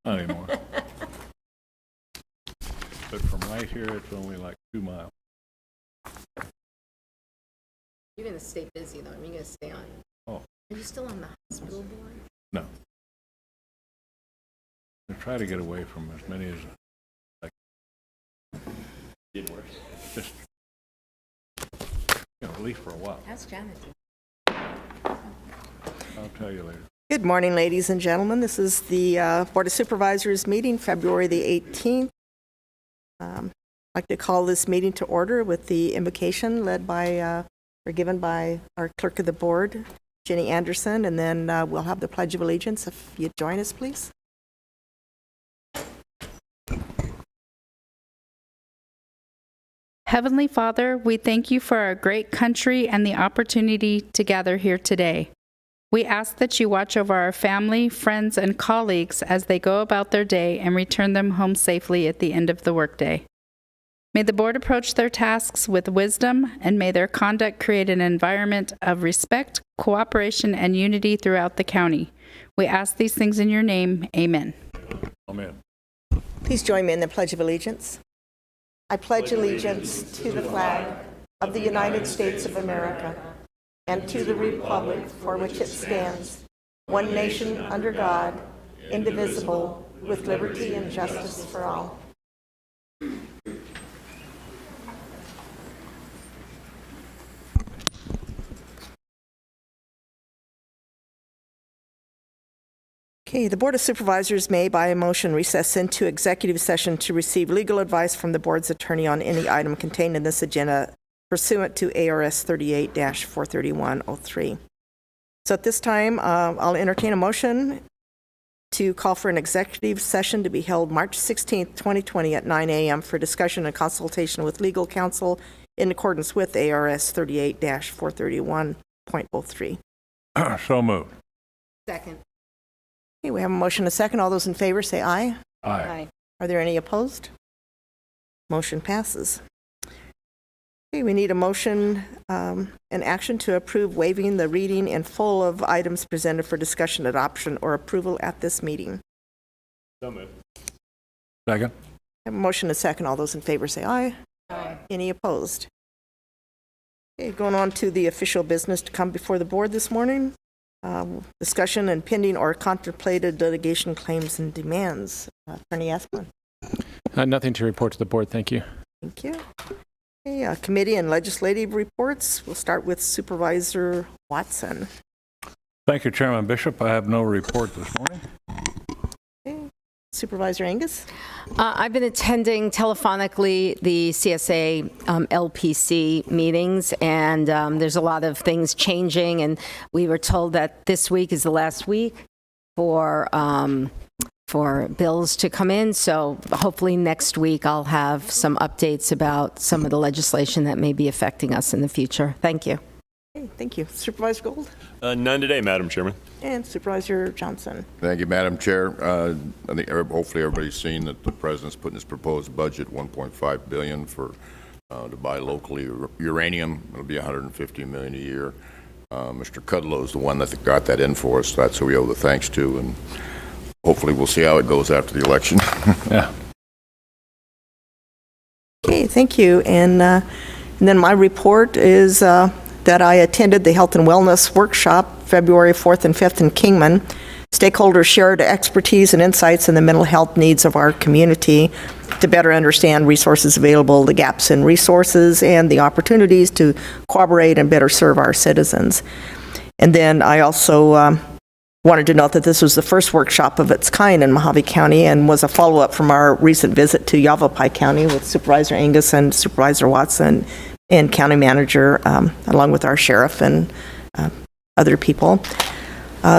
Not anymore. But from right here, it's only like 2 miles. You're going to stay busy, though. I mean, you're going to stay on. Oh, Are you still on the hospital board? no. I try to get away from as many as I Did worse. just, at least for a while. How's Janet? I'll tell you later. Good morning, ladies and gentlemen. This is the Board of Supervisors meeting, February the 18th. I'd like to call this meeting to order with the invocation led by, or given by our clerk of the board, Jenny Anderson, and then we'll have the Pledge of Allegiance. If you'd join us, please. Heavenly Father, we thank you for our great country and the opportunity to gather here today. We ask that you watch over our family, friends, and colleagues as they go about their day and return them home safely at the end of the workday. May the board approach their tasks with wisdom, and may their conduct create an environment of respect, cooperation, and unity throughout the county. We ask these things in your name. Amen. Amen. Please join me in the Pledge of Allegiance. I pledge allegiance to the flag of the United States of America and to the republic for which it stands, one nation under God, indivisible, with liberty and justice for all. Okay, the Board of Supervisors may, by a motion, recess into executive session to receive legal advice from the board's attorney on any item contained in this agenda pursuant to ARS 38-43103. So at this time, I'll entertain a motion to call for an executive session to be held March 16th, 2020 at 9 a.m. for discussion and consultation with legal counsel in accordance with ARS 38-431.03. So moved. Second. Okay, we have a motion and a second. All those in favor say aye. Aye. Are there any opposed? Motion passes. Okay, we need a motion and action to approve waiving the reading in full of items presented for discussion, adoption, or approval at this meeting. So moved. Second? Have a motion and a second. All those in favor say aye. Aye. Any opposed? Okay, going on to the official business to come before the board this morning. Discussion and pending or contemplated litigation claims and demands. Attorney Asplin. Nothing to report to the board, thank you. Thank you. Okay, committee and legislative reports. We'll start with Supervisor Watson. Thank you, Chairman Bishop. I have no report this morning. Okay. Supervisor Angus. I've been attending telephonically the CSA LPC meetings, and there's a lot of things changing, and we were told that this week is the last week for bills to come in, so hopefully next week I'll have some updates about some of the legislation that may be affecting us in the future. Thank you. Okay, thank you. Supervisor Gold None today, Madam Chairman. and Supervisor Johnson. Thank you, Madam Chair. I think hopefully everybody's seen that the President's putting his proposed budget, $1.5 billion for to buy locally uranium. It'll be $150 million a year. Mr. Kudlow is the one that got that in for us. That's who we owe the thanks to, and hopefully we'll see how it goes after the election. Yeah. Okay, thank you. And then my report is that I attended the Health and Wellness Workshop February 4th and 5th in Kingman. Stakeholders shared expertise and insights in the mental health needs of our community to better understand resources available, the gaps in resources, and the opportunities to cooperate and better serve our citizens. And then I also wanted to note that this was the first workshop of its kind in Mojave County and was a follow-up from our recent visit to Yavapai County with Supervisor Angus and Supervisor Watson and County Manager, along with our sheriff and other people.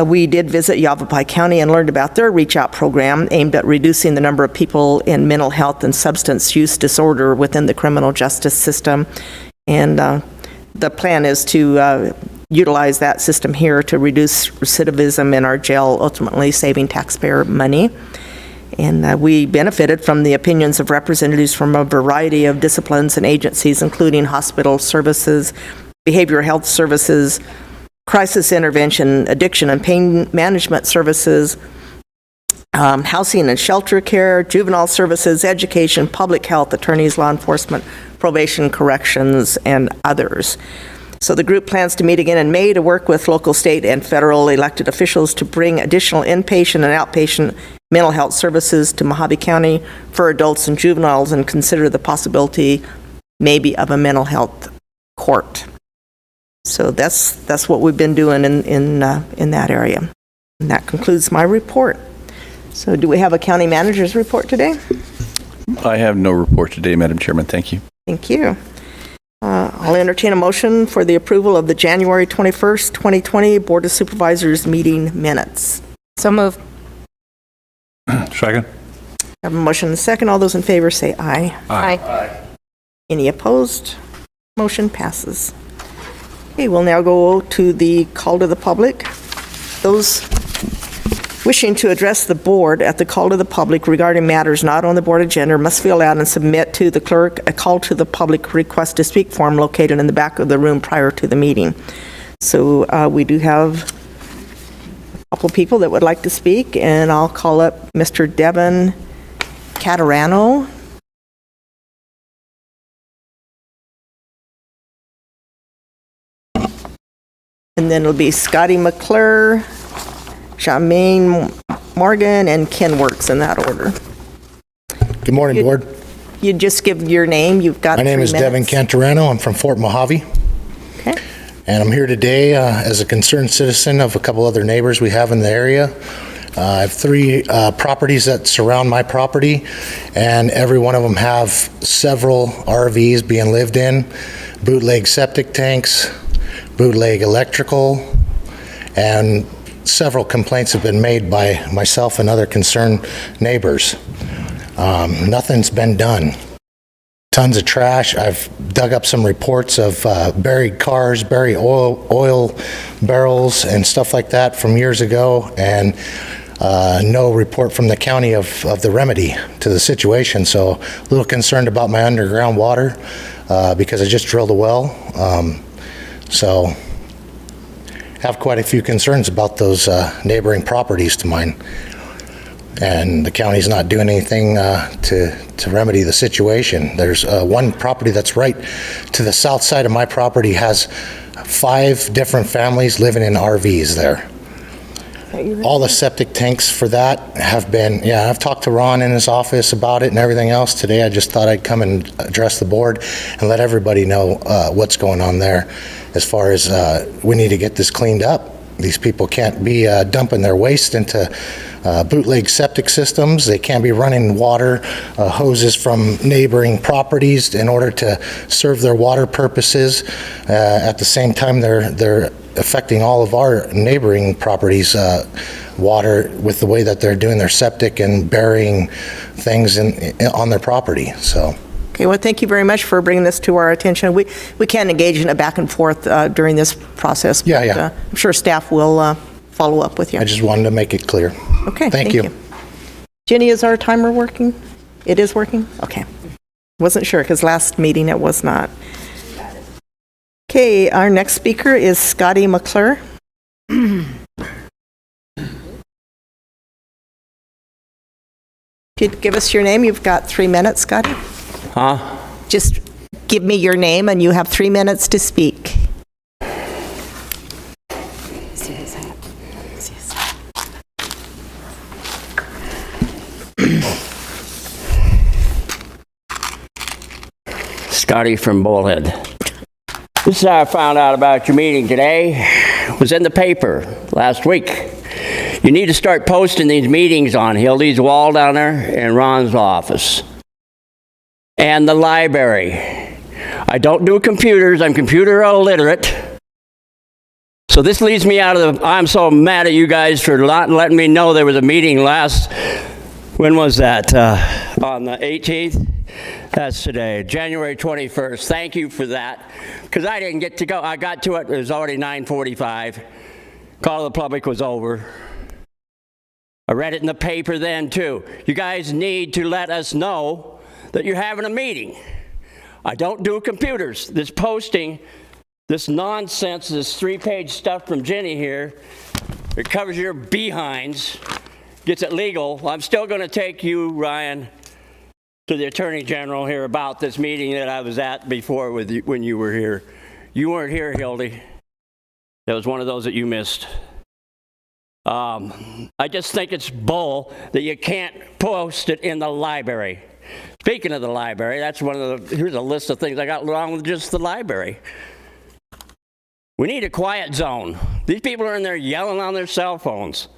We did visit Yavapai County and learned about their Reach Out program aimed at reducing the number of people in mental health and substance use disorder within the criminal justice system. And the plan is to utilize that system here to reduce recidivism in our jail, ultimately saving taxpayer money. And we benefited from the opinions of representatives from a variety of disciplines and agencies, including hospital services, behavioral health services, crisis intervention, addiction and pain management services, housing and shelter care, juvenile services, education, public health, attorneys, law enforcement, probation, corrections, and others. So the group plans to meet again in May to work with local, state, and federal elected officials to bring additional inpatient and outpatient mental health services to Mojave County for adults and juveniles, and consider the possibility maybe of a mental health court. So that's what we've been doing in that area. And that concludes my report. So do we have a county manager's report today? I have no report today, Madam Chairman. Thank you. Thank you. I'll entertain a motion for the approval of the January 21st, 2020 Board of Supervisors meeting minutes. So move. Second? I have a motion and a second. All those in favor say aye. Aye. Any opposed? Motion passes. Okay, we'll now go to the call to the public. Those wishing to address the board at the call to the public regarding matters not on the board agenda must fill out and submit to the clerk a call to the public request to speak form located in the back of the room prior to the meeting. So we do have a couple of people that would like to speak, and I'll call up Mr. Devin Catarano. And then it'll be Scotty McClure, Charmaine Morgan, and Ken Works in that order. Good morning, Board. You just give your name. You've got My name 3 is Devin minutes. Cantorano. I'm from Fort Mojave, Okay. and I'm here today as a concerned citizen of a couple other neighbors we have in the area. I have 3 properties that surround my property, and every one of them have several RVs being lived in, bootleg septic tanks, bootleg electrical, and several complaints have been made by myself and other concerned neighbors. Nothing's been done. Tons of trash. I've dug up some reports of buried cars, buried oil barrels and stuff like that from years ago, and no report from the county of the remedy to the situation. So a little concerned about my underground water because I just drilled a well. So have quite a few concerns about those neighboring properties to mine. And the county's not doing anything to remedy the situation. There's one property that's right to the south side of my property has 5 different families living in RVs there. All the septic tanks for that have been, I've talked to Ron in his office about it and everything else today. I just thought I'd come and address the board and let everybody know what's going on there as far as we need to get this cleaned up. These people can't be dumping their waste into bootleg septic systems. They can't be running water hoses from neighboring properties in order to serve their water purposes. At the same time, they're affecting all of our neighboring properties' water with the way that they're doing their septic and burying things on their property. So. Okay, well, thank you very much for bringing this to our attention. We can engage in a back and forth during this process. Yeah, but, yeah. I'm sure staff will follow up with you. I just wanted to make it clear. Okay, Thank you. Jenny, is our timer working? It is working? Okay. Wasn't sure, because last meeting it was not. Okay, our next speaker is Scotty McClure. If you'd give us your name, you've got 3 minutes, Scotty. Huh? Just give me your name, and you have 3 minutes to speak. Scotty from Bullhead. This is how I found out about your meeting today. It was in the paper last week. You need to start posting these meetings on Hildy's wall down there in Ron's office. And the library. I don't do computers. I'm computer illiterate. So this leads me out of the... I'm so mad at you guys for not letting me know there was a meeting last... When was that? On the 18th? That's today, January 21st. Thank you for that. Because I didn't get to go. I got to it. It was already 9:45. Call of the public was over. I read it in the paper then, too. You guys need to let us know that you're having a meeting. I don't do computers. This posting, this nonsense, this 3-page stuff from Jenny here, it covers your behinds. gets it legal, I'm still going to take you, Ryan, to the Attorney General here about this meeting that I was at before with you, when you were here. You weren't here, Hildy. That was one of those that you missed. I just think it's bull that you can't post it in the library. Speaking of the library, that's one of the, here's a list of things I got wrong with just the library. We need a quiet zone. These people are in there yelling on their cell phones.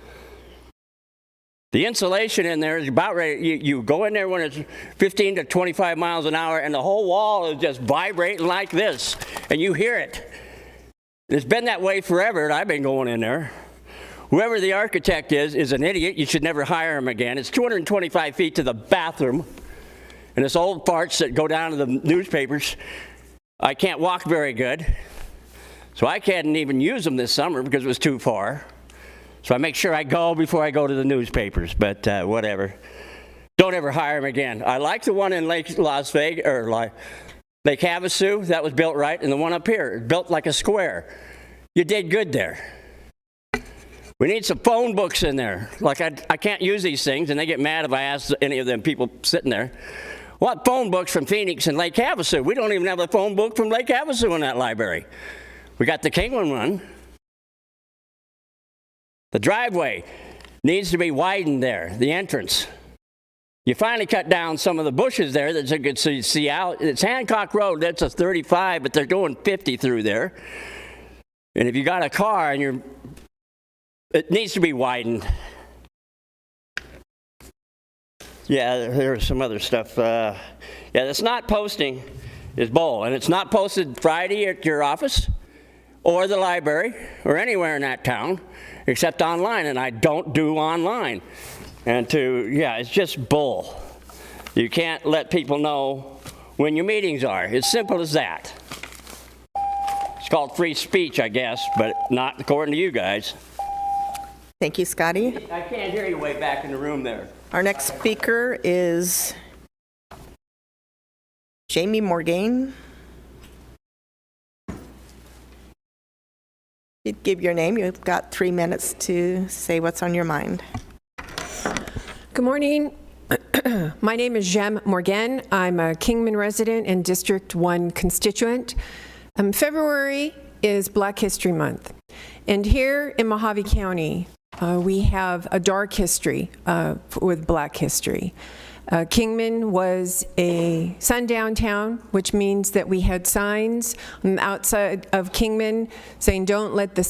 The insulation in there is about ready. You go in there when it's 15 to 25 miles an hour and the whole wall is just vibrating like this, and you hear it. It's been that way forever, and I've been going in there. Whoever the architect is an idiot. You should never hire him again. It's 225 feet to the bathroom, and it's old farts that go down to the newspapers. I can't walk very good, so I can't even use them this summer because it was too far. So I make sure I go before I go to the newspapers, but whatever. Don't ever hire him again. I like the one in Lake Las Vegas, or Lake Havasu. That was built right, and the one up here, built like a square. You did good there. We need some phone books in there. Like I can't use these things, and they get mad if I ask any of them people sitting there. What phone books from Phoenix and Lake Havasu? We don't even have a phone book from Lake Havasu in that library. We got the Kingman one. The driveway needs to be widened there, the entrance. You finally cut down some of the bushes there that you could see out. It's Hancock Road, that's a 35, but they're going 50 through there. And if you got a car and it needs to be widened. Yeah, there's some other stuff. Yeah, that's not posting is bull, and it's not posted Friday at your office or the library or anywhere in that town except online, and I don't do online. And yeah, it's just bull. You can't let people know when your meetings are. It's simple as that. It's called free speech, I guess, but not according to you guys. Thank you, Scotty. I can't hear you way back in the room there. Our next speaker is Jamie Morgaine. You'd give your name. You've got 3 minutes to say what's on your mind. Good morning. My name is Jem Morgan. I'm a Kingman resident and District 1 constituent. February is Black History Month. And here in Mojave County, we have a dark history with Black history. Kingman was a sundown town, which means that we had signs on the outside of Kingman saying, "Don't let the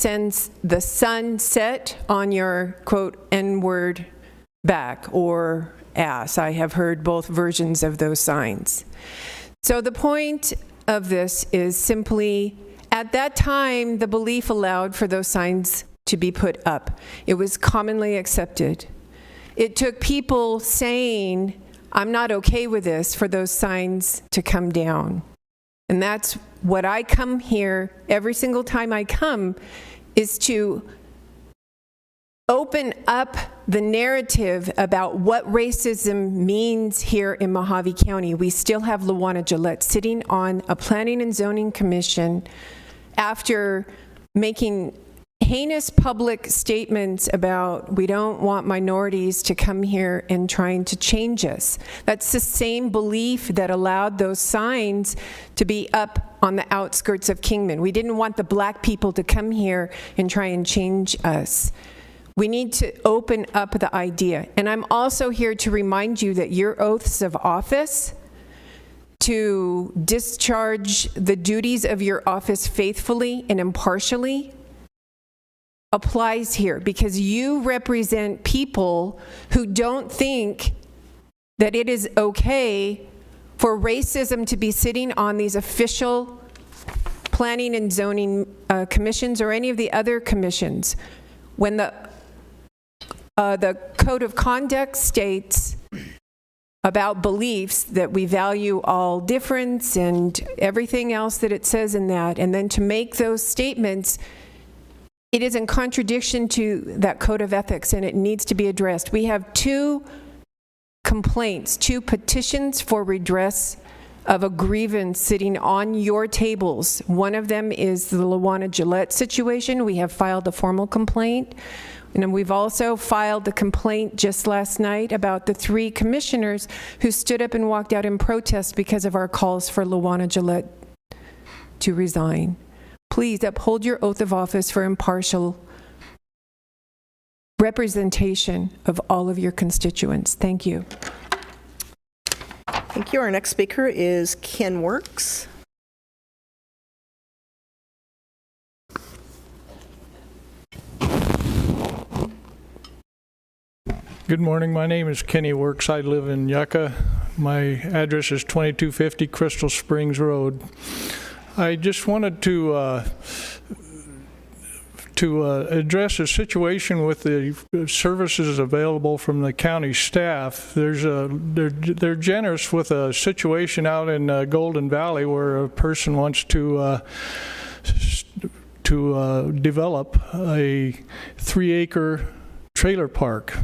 sun set on your," quote, "N-word back," or ass. I have heard both versions of those signs. So the point of this is simply, at that time, the belief allowed for those signs to be put up. It was commonly accepted. It took people saying, "I'm not okay with this," for those signs to come down. And that's what I come here, every single time I come, is to open up the narrative about what racism means here in Mojave County. We still have Luana Gillette sitting on a planning and zoning commission after making heinous public statements about we don't want minorities to come here and trying to change us. That's the same belief that allowed those signs to be up on the outskirts of Kingman. We didn't want the black people to come here and try and change us. We need to open up the idea. And I'm also here to remind you that your oaths of office to discharge the duties of your office faithfully and impartially applies here, because you represent people who don't think that it is okay for racism to be sitting on these official planning and zoning commissions or any of the other commissions. When the Code of Conduct states about beliefs that we value all difference and everything else that it says in that, and then to make those statements, it is in contradiction to that code of ethics, and it needs to be addressed. We have 2 complaints, 2 petitions for redress of a grievance sitting on your tables. One of them is the Luana Gillette situation. We have filed a formal complaint. And then we've also filed the complaint just last night about the 3 commissioners who stood up and walked out in protest because of our calls for Luana Gillette to resign. Please uphold your oath of office for impartial representation of all of your constituents. Thank you. Thank you. Our next speaker is Ken Works. Good morning. My name is Kenny Works. I live in Yucca. My address is 2250 Crystal Springs Road. I just wanted to address a situation with the services available from the county staff. They're generous with a situation out in Golden Valley where a person wants to develop a 3-acre trailer park.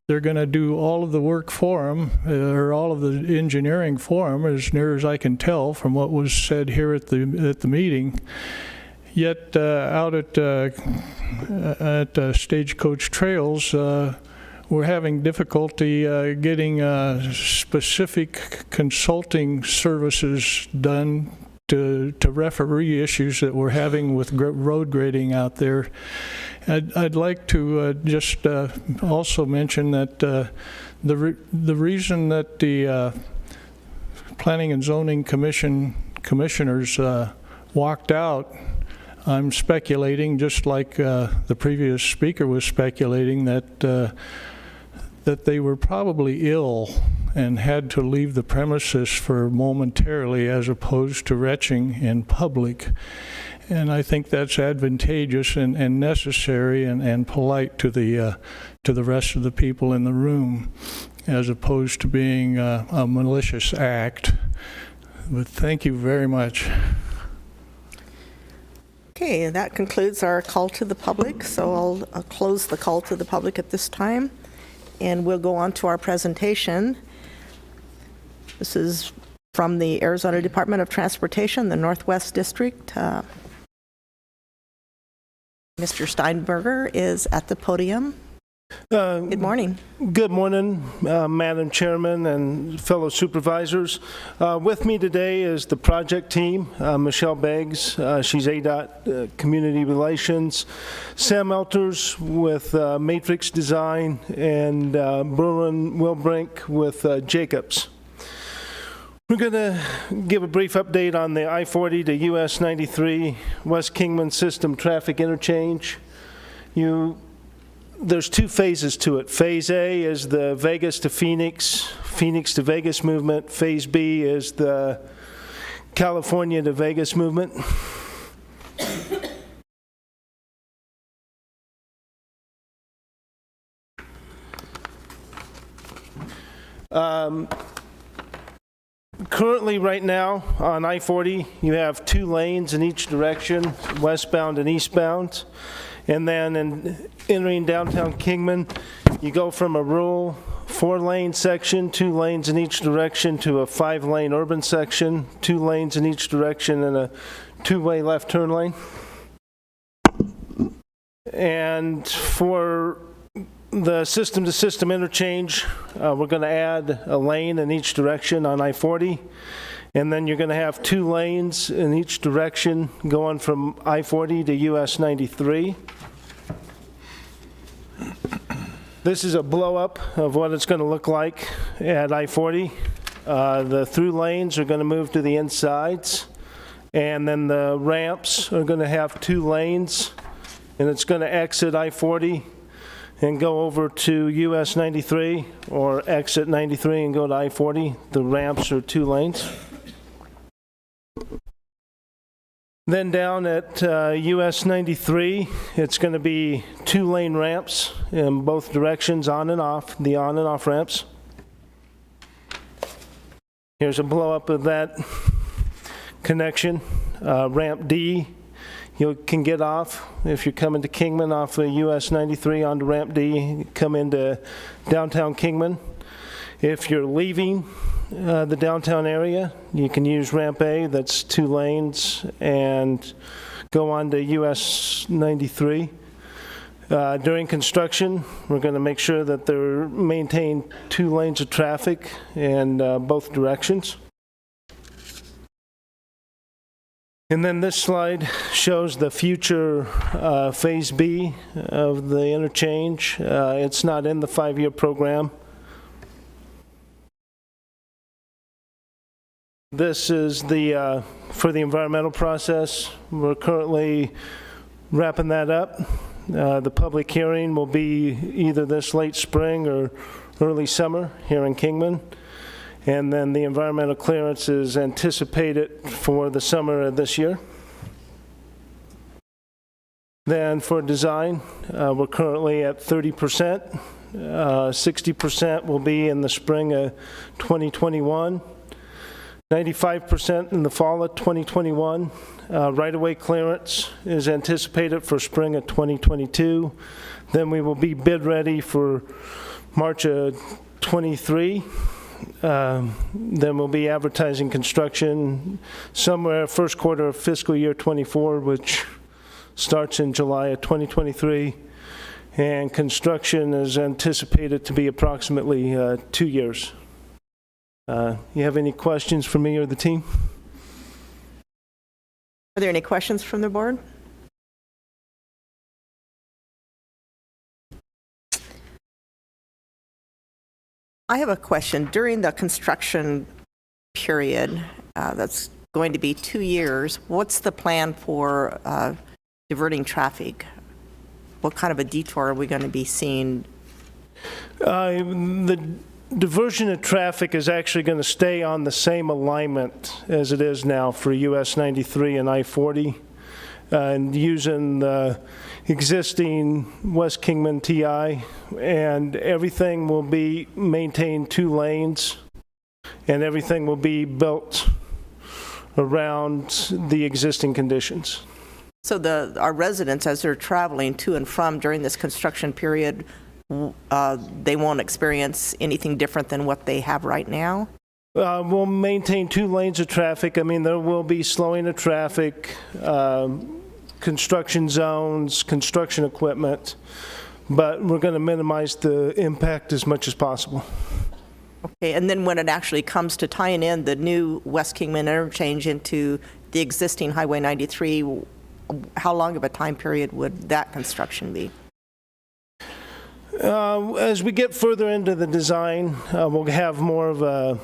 They're going to do all of the work for them, or all of the engineering for them, as near as I can tell from what was said here at the meeting. Yet out at Stagecoach Trails, we're having difficulty getting specific consulting services done to referee issues that we're having with road grading out there. I'd like to just also mention that the reason that the Planning and Zoning commissioners walked out, I'm speculating, just like the previous speaker was speculating, that they were probably ill and had to leave the premises for momentarily as opposed to retching in public. And I think that's advantageous and necessary and polite to the rest of the people in the room, as opposed to being a malicious act. But thank you very much. Okay, that concludes our call to the public, so I'll close the call to the public at this time, and we'll go on to our presentation. This is from the Arizona Department of Transportation, the Northwest District. Mr. Steinberger is at the podium. Good morning. Good morning, Madam Chairman and fellow supervisors. With me today is the project team, Michelle Beggs, she's ADOT Community Relations, Sam Elters with Matrix Design, and Bruin Wilbrink with Jacobs. We're going to give a brief update on the I-40 to US 93 West Kingman System traffic interchange. There's 2 phases to it. Phase A is the Vegas to Phoenix, Phoenix to Vegas movement. Phase B is the California to Vegas movement. Currently, right now, on I-40, you have 2 lanes in each direction, westbound and eastbound. And then entering downtown Kingman, you go from a rural 4-lane section, 2 lanes in each direction, to a 5-lane urban section, 2 lanes in each direction, and a 2-way left turn lane. And for the system-to-system interchange, we're going to add a lane in each direction on I-40, and then you're going to have 2 lanes in each direction going from I-40 to US 93. This is a blow-up of what it's going to look like at I-40. The through lanes are going to move to the insides, and then the ramps are going to have 2 lanes, and it's going to exit I-40 and go over to US 93, or exit 93 and go to I-40. The ramps are 2 lanes. Then down at US 93, it's going to be 2-lane ramps in both directions, on and off, the on and off ramps. Here's a blow-up of that connection. Ramp D, you can get off if you're coming to Kingman off of US 93 onto Ramp D, come into downtown Kingman. If you're leaving the downtown area, you can use Ramp A, that's 2 lanes, and go on to US 93. During construction, we're going to make sure that they're maintained 2 lanes of traffic in both directions. And then this slide shows the future Phase B of the interchange. It's not in the 5-year program. This is the for the environmental process. We're currently wrapping that up. The public hearing will be either this late spring or early summer here in Kingman. And then the environmental clearance is anticipated for the summer of this year. Then for design, we're currently at 30%. 60% will be in the spring of 2021. 95% in the fall of 2021. Right-of-way clearance is anticipated for spring of 2022. Then we will be bid ready for March of 23. Then we'll be advertising construction somewhere first quarter of fiscal year 24, which starts in July of 2023. And construction is anticipated to be approximately 2 years. You have any questions for me or the team? Are there any questions from the board? I have a question. During the construction period, that's going to be 2 years, what's the plan for diverting traffic? What kind of a detour are we going to be seeing? The diversion of traffic is actually going to stay on the same alignment as it is now for US 93 and I-40, and using the existing West Kingman TI, and everything will be maintained 2 lanes, and everything will be built around the existing conditions. So our residents, as they're traveling to and from during this construction period, they won't experience anything different than what they have right now? We'll maintain 2 lanes of traffic. I mean, there will be slowing of traffic, construction zones, construction equipment, but we're going to minimize the impact as much as possible. Okay, and then when it actually comes to tying in the new West Kingman interchange into the existing Highway 93, how long of a time period would that construction be? As we get further into the design, we'll have more of a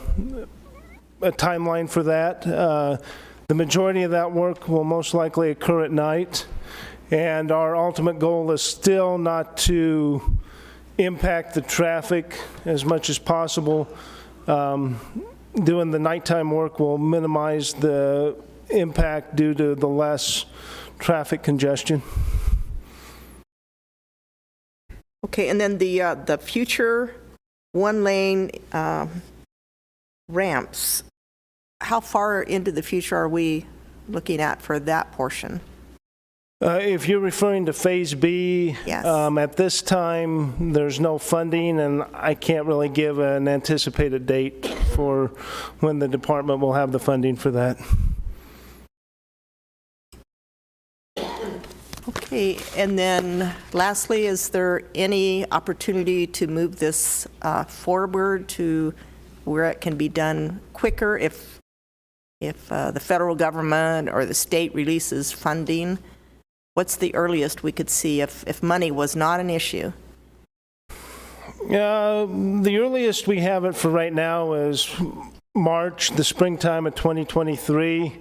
timeline for that. The majority of that work will most likely occur at night, and our ultimate goal is still not to impact the traffic as much as possible. Doing the nighttime work will minimize the impact due to the less traffic congestion. Okay, and then the future 1-lane ramps, how far into the future are we looking at for that portion? If you're referring to Phase B, yes. At this time, there's no funding, and I can't really give an anticipated date for when the department will have the funding for that. Okay, and then lastly, is there any opportunity to move this forward to where it can be done quicker if the federal government or the state releases funding? What's the earliest we could see if money was not an issue? The earliest we have it for right now is March, the springtime of 2023.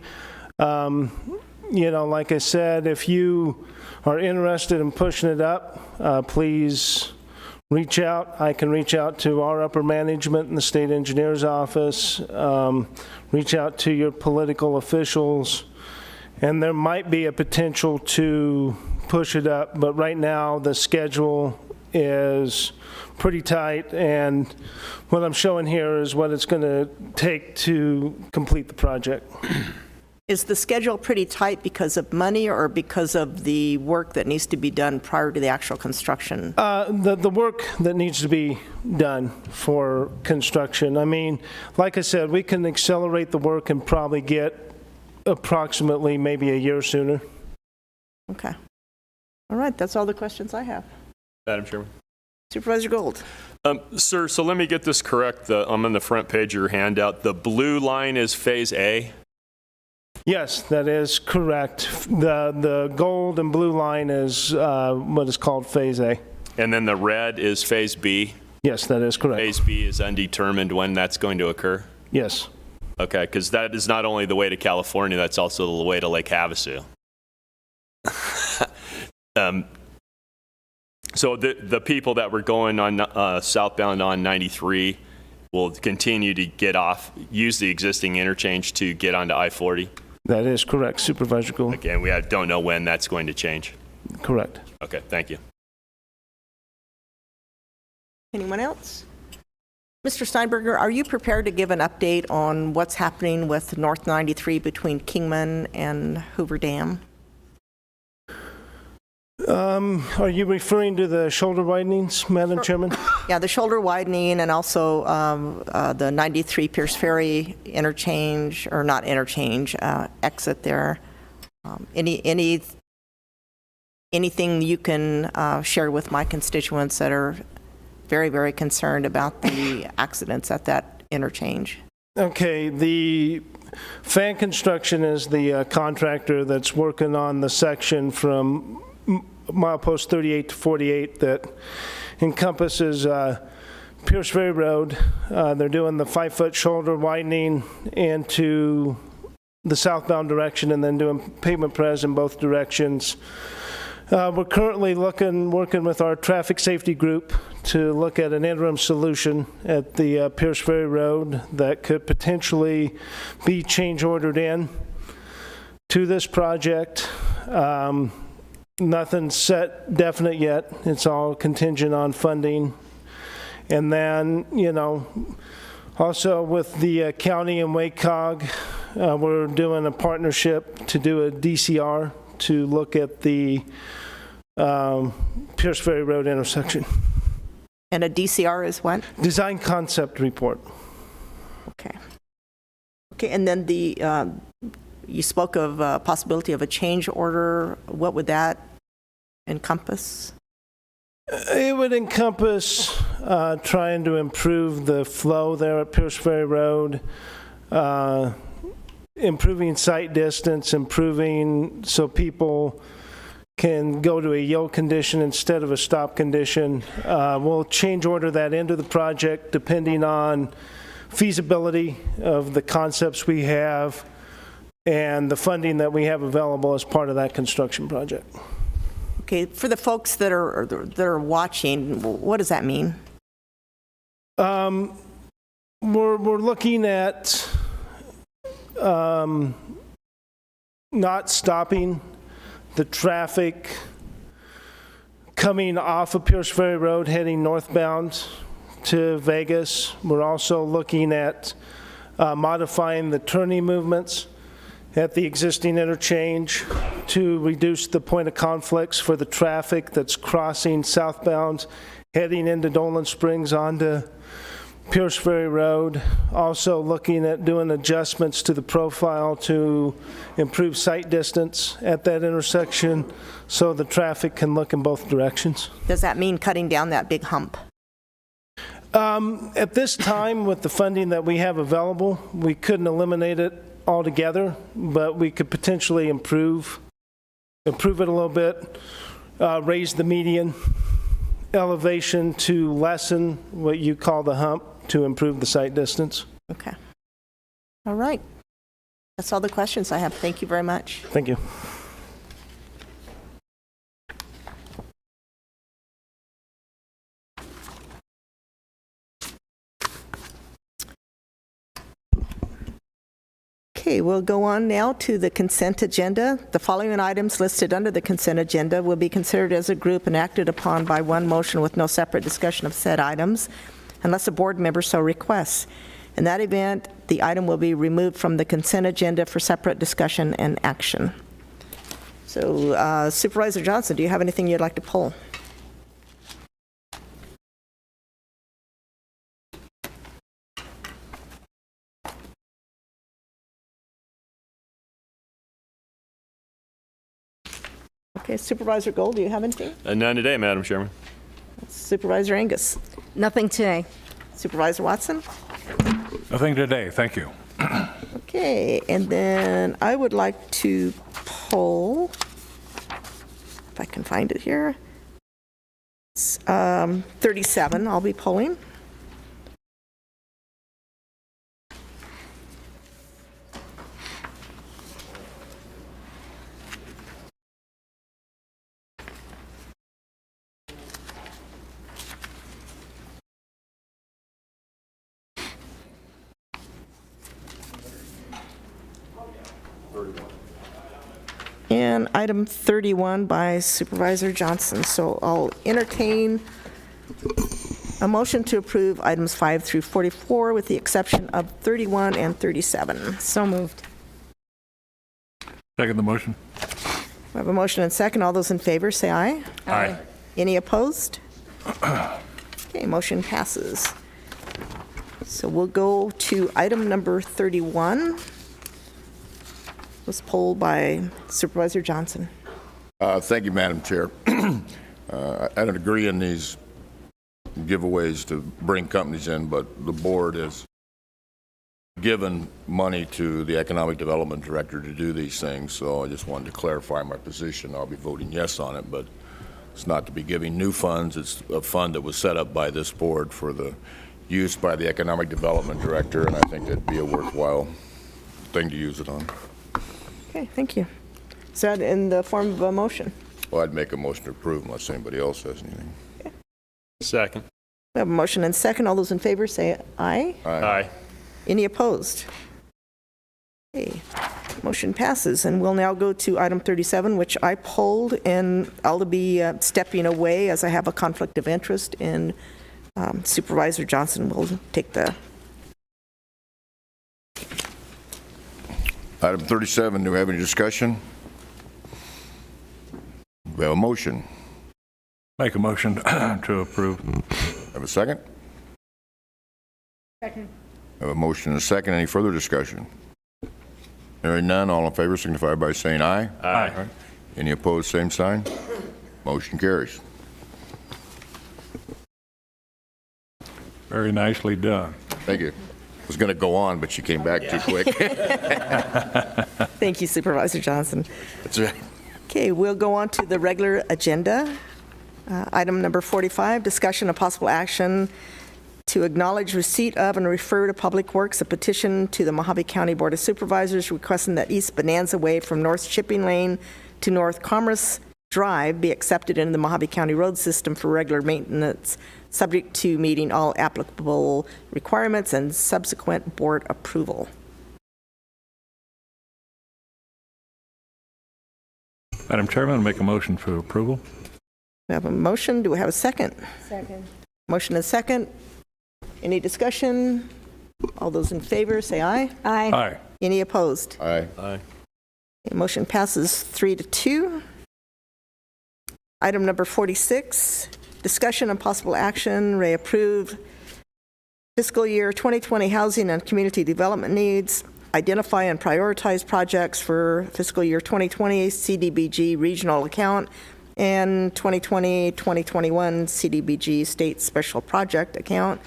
You know, like I said, if you are interested in pushing it up, please reach out. I can reach out to our upper management in the state engineer's office, reach out to your political officials, and there might be a potential to push it up, but right now the schedule is pretty tight, and what I'm showing here is what it's going to take to complete the project. Is the schedule pretty tight because of money or because of the work that needs to be done prior to the actual construction? The work that needs to be done for construction. I mean, like I said, we can accelerate the work and probably get approximately maybe a year sooner. Okay. All right, that's all the questions I have. Madam Chairman. Supervisor Gold. Sir, so let me get this correct. I'm on the front page of your handout. The blue line is Phase A? Yes, that is correct. The gold and blue line is what is called Phase A. And then the red is Phase B? Yes, that is correct. Phase B is undetermined when that's going to occur? Yes. Okay, because that is not only the way to California, that's also the way to Lake Havasu. So the people that were going on southbound on 93 will continue to get off, use the existing interchange to get onto I-40? That is correct, Supervisor Gould. Again, we don't know when that's going to change. Correct. Okay, thank you. Anyone else? Mr. Steinberger, are you prepared to give an update on what's happening with North 93 between Kingman and Hoover Dam? Are you referring to the shoulder widenings, Madam Chairman? Yeah, the shoulder widening and also the 93 Pierce Ferry interchange, or not interchange, exit there. Anything you can share with my constituents that are very, very concerned about the accidents at that interchange? Okay, the Fan Construction is the contractor that's working on the section from milepost 38 to 48 that encompasses Pierce Ferry Road. They're doing the 5-foot shoulder widening into the southbound direction and then doing pavement press in both directions. We're currently working with our traffic safety group to look at an interim solution at the Pierce Ferry Road that could potentially be change ordered in to this project. Nothing's set definite yet. It's all contingent on funding. And then, also with the county and WACOG, we're doing a partnership to do a DCR to look at the Pierce Ferry Road intersection. And a DCR is what? Design concept report. Okay. Okay, and then you spoke of possibility of a change order. What would that encompass? It would encompass trying to improve the flow there at Pierce Ferry Road, improving sight distance, improving so people can go to a yield condition instead of a stop condition. We'll change order that into the project depending on feasibility of the concepts we have and the funding that we have available as part of that construction project. Okay, for the folks that are watching, what does that mean? We're looking at not stopping the traffic coming off of Pierce Ferry Road heading northbound to Vegas. We're also looking at modifying the turning movements at the existing interchange to reduce the point of conflicts for the traffic that's crossing southbound heading into Dolan Springs onto Pierce Ferry Road. Also looking at doing adjustments to the profile to improve sight distance at that intersection so the traffic can look in both directions. Does that mean cutting down that big hump? At this time, with the funding that we have available, we couldn't eliminate it altogether, but we could potentially improve it a little bit, raise the median elevation to lessen what you call the hump to improve the sight distance. Okay. All right. That's all the questions I have. Thank you very much. Thank you. Okay, we'll go on now to the consent agenda. The following items listed under the consent agenda will be considered as a group and acted upon by one motion with no separate discussion of said items, unless a board member so requests. In that event, the item will be removed from the consent agenda for separate discussion and action. So, Supervisor Johnson, do you have anything you'd like to pull? Okay, Supervisor Gold, do you have anything? None today, Madam Chairman. Supervisor Angus? Nothing today. Supervisor Watson? Nothing today, thank you. Okay, and then I would like to poll, if I can find it here. It's, 37, I'll be polling. And item 31 by Supervisor Johnson. So I'll entertain a motion to approve items 5 through 44 with the exception of 31 and 37. So moved. Second the motion. We have a motion and second. All those in favor, say aye. Aye. Any opposed? Okay, motion passes. So we'll go to item number 31. Was polled by Supervisor Johnson. Thank you, Madam Chair. I don't agree in these giveaways to bring companies in, but the board has given money to the Economic Development Director to do these things, so I just wanted to clarify my position. I'll be voting yes on it, but it's not to be giving new funds. It's a fund that was set up by this board for the use by the Economic Development Director, and I think it'd be a worthwhile thing to use it on. Okay, thank you. Is that in the form of a motion? Well, I'd make a motion to approve unless anybody else has anything. Second. We have a motion and second. All those in favor say aye. Aye. Any opposed? Okay, motion passes. And we'll now go to item 37, which I polled, and I'll be stepping away as I have a conflict of interest, and Supervisor Johnson will take the... Item 37, do we have any discussion? We have a motion. Make a motion to approve. Have a second? Second. Have a motion and a second. Any further discussion? Hearing none, all in favor signify by saying aye. Aye. Any opposed, same sign. Motion carries. Very nicely done. Thank you. I was going to go on, but you came back too quick. Thank you, Supervisor Johnson. That's right. Okay, we'll go on to the regular agenda. Item number 45, discussion of possible action to acknowledge receipt of and refer to Public Works a petition to the Mojave County Board of Supervisors requesting that East Bonanza Way from North Shipping Lane to North Commerce Drive be accepted into the Mojave County road system for regular maintenance, subject to meeting all applicable requirements and subsequent board approval. Madam Chairman, I'll make a motion for approval. We have a motion. Do we have a second? Second. Motion and second. Any discussion? All those in favor, say aye. Aye. Aye. Any opposed? Aye. Aye. Okay, motion passes 3-2. Item number 46, discussion and possible action, reapprove fiscal year 2020 housing and community development needs, identify and prioritize projects for fiscal year 2020 CDBG regional account and 2020-2021 CDBG state special project account.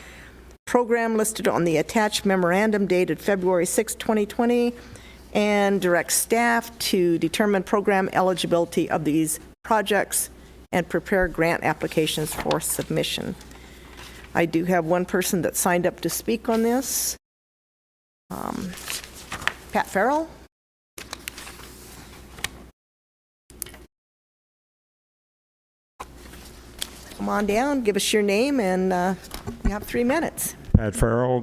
Program listed on the attached memorandum dated February 6, 2020, and direct staff to determine program eligibility of these projects and prepare grant applications for submission. I do have one person that signed up to speak on this. Pat Farrell. Come on down, give us your name, and you have 3 minutes. Pat Farrell,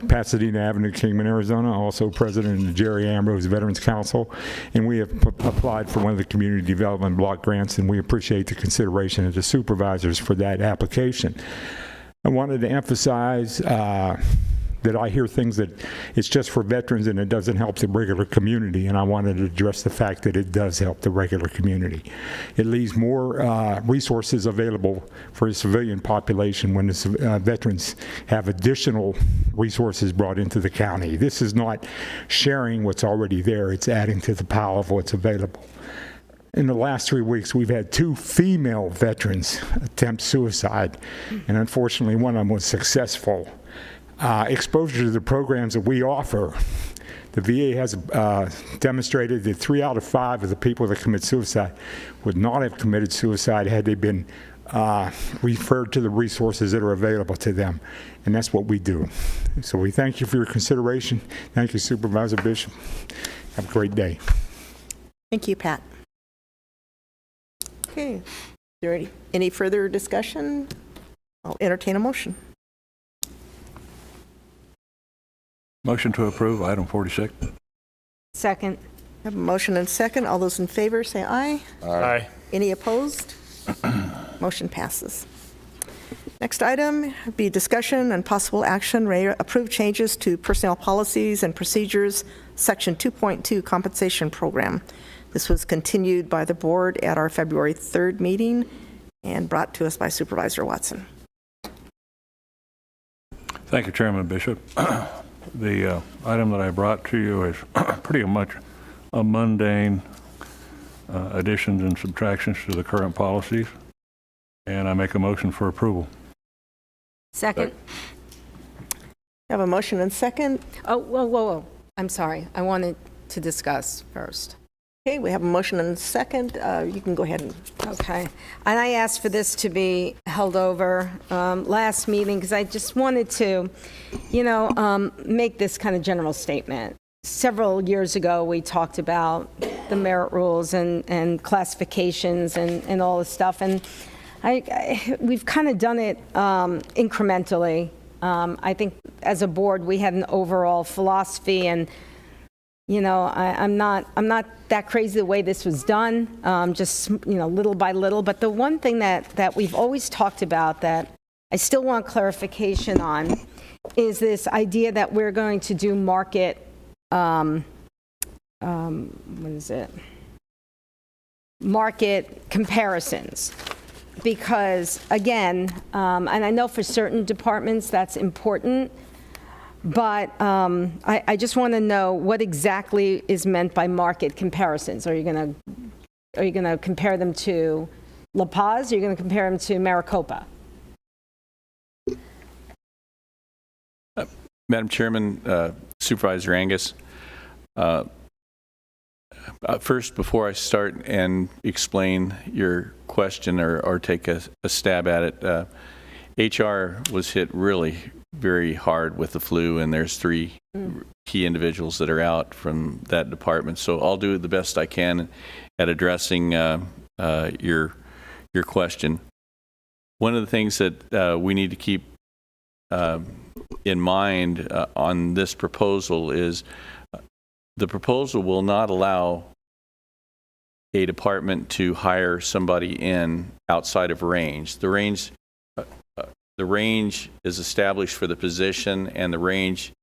Pasadena Avenue, Kingman, Arizona, also president of the Jerry Ambrose Veterans Council, and we have applied for one of the community development block grants, and we appreciate the consideration of the supervisors for that application. I wanted to emphasize that I hear things that it's just for veterans and it doesn't help the regular community, and I wanted to address the fact that it does help the regular community. It leaves more resources available for the civilian population when the veterans have additional resources brought into the county. This is not sharing what's already there, it's adding to the pile of what's available. in the last 3 weeks, we've had 2 female veterans attempt suicide, and unfortunately, one of them was successful. Exposure to the programs that we offer, the VA has demonstrated that 3 out of 5 of the people that commit suicide would not have committed suicide had they been referred to the resources that are available to them, and that's what we do. So we thank you for your consideration. Thank you, Supervisor Bishop. Have a great day. Thank you, Pat. Okay, is there any further discussion? I'll entertain a motion. Motion to approve item 46. Second. I have a motion and second. All those in favor say aye. Aye. Any opposed? Motion passes. Next item would be discussion and possible action, approve changes to personnel policies and procedures, section 2.2 compensation program. This was continued by the board at our February 3rd meeting and brought to us by Supervisor Watson. Thank you, Chairman Bishop. The item that I brought to you is pretty much a mundane additions and subtractions to the current policies, and I make a motion for approval. Second. I have a motion and second. Oh, whoa. I'm sorry. I wanted to discuss first. Okay, we have a motion and second. You can go ahead and. Okay. And I asked for this to be held over last meeting because I just wanted to, make this kind of general statement. Several years ago, we talked about the merit rules and classifications and all this stuff. And we've kind of done it incrementally. I think as a board, we had an overall philosophy, and I'm not that crazy the way this was done, just little by little. But the one thing that we've always talked about that I still want clarification on is this idea that we're going to do market. What is it? Market comparisons. Because again, and I know for certain departments that's important, but I just want to know what exactly is meant by market comparisons. Are you going to compare them to La Paz? Or are you going to compare them to Maricopa? Madam Chairman, Supervisor Angus, first, before I start and explain your question or take a stab at it, HR was hit really very hard with the flu, and there's 3 key individuals that are out from that department. So I'll do the best I can at addressing your question. One of the things that we need to keep in mind on this proposal is the proposal will not allow a department to hire somebody in outside of range. The range is established for the position, and the range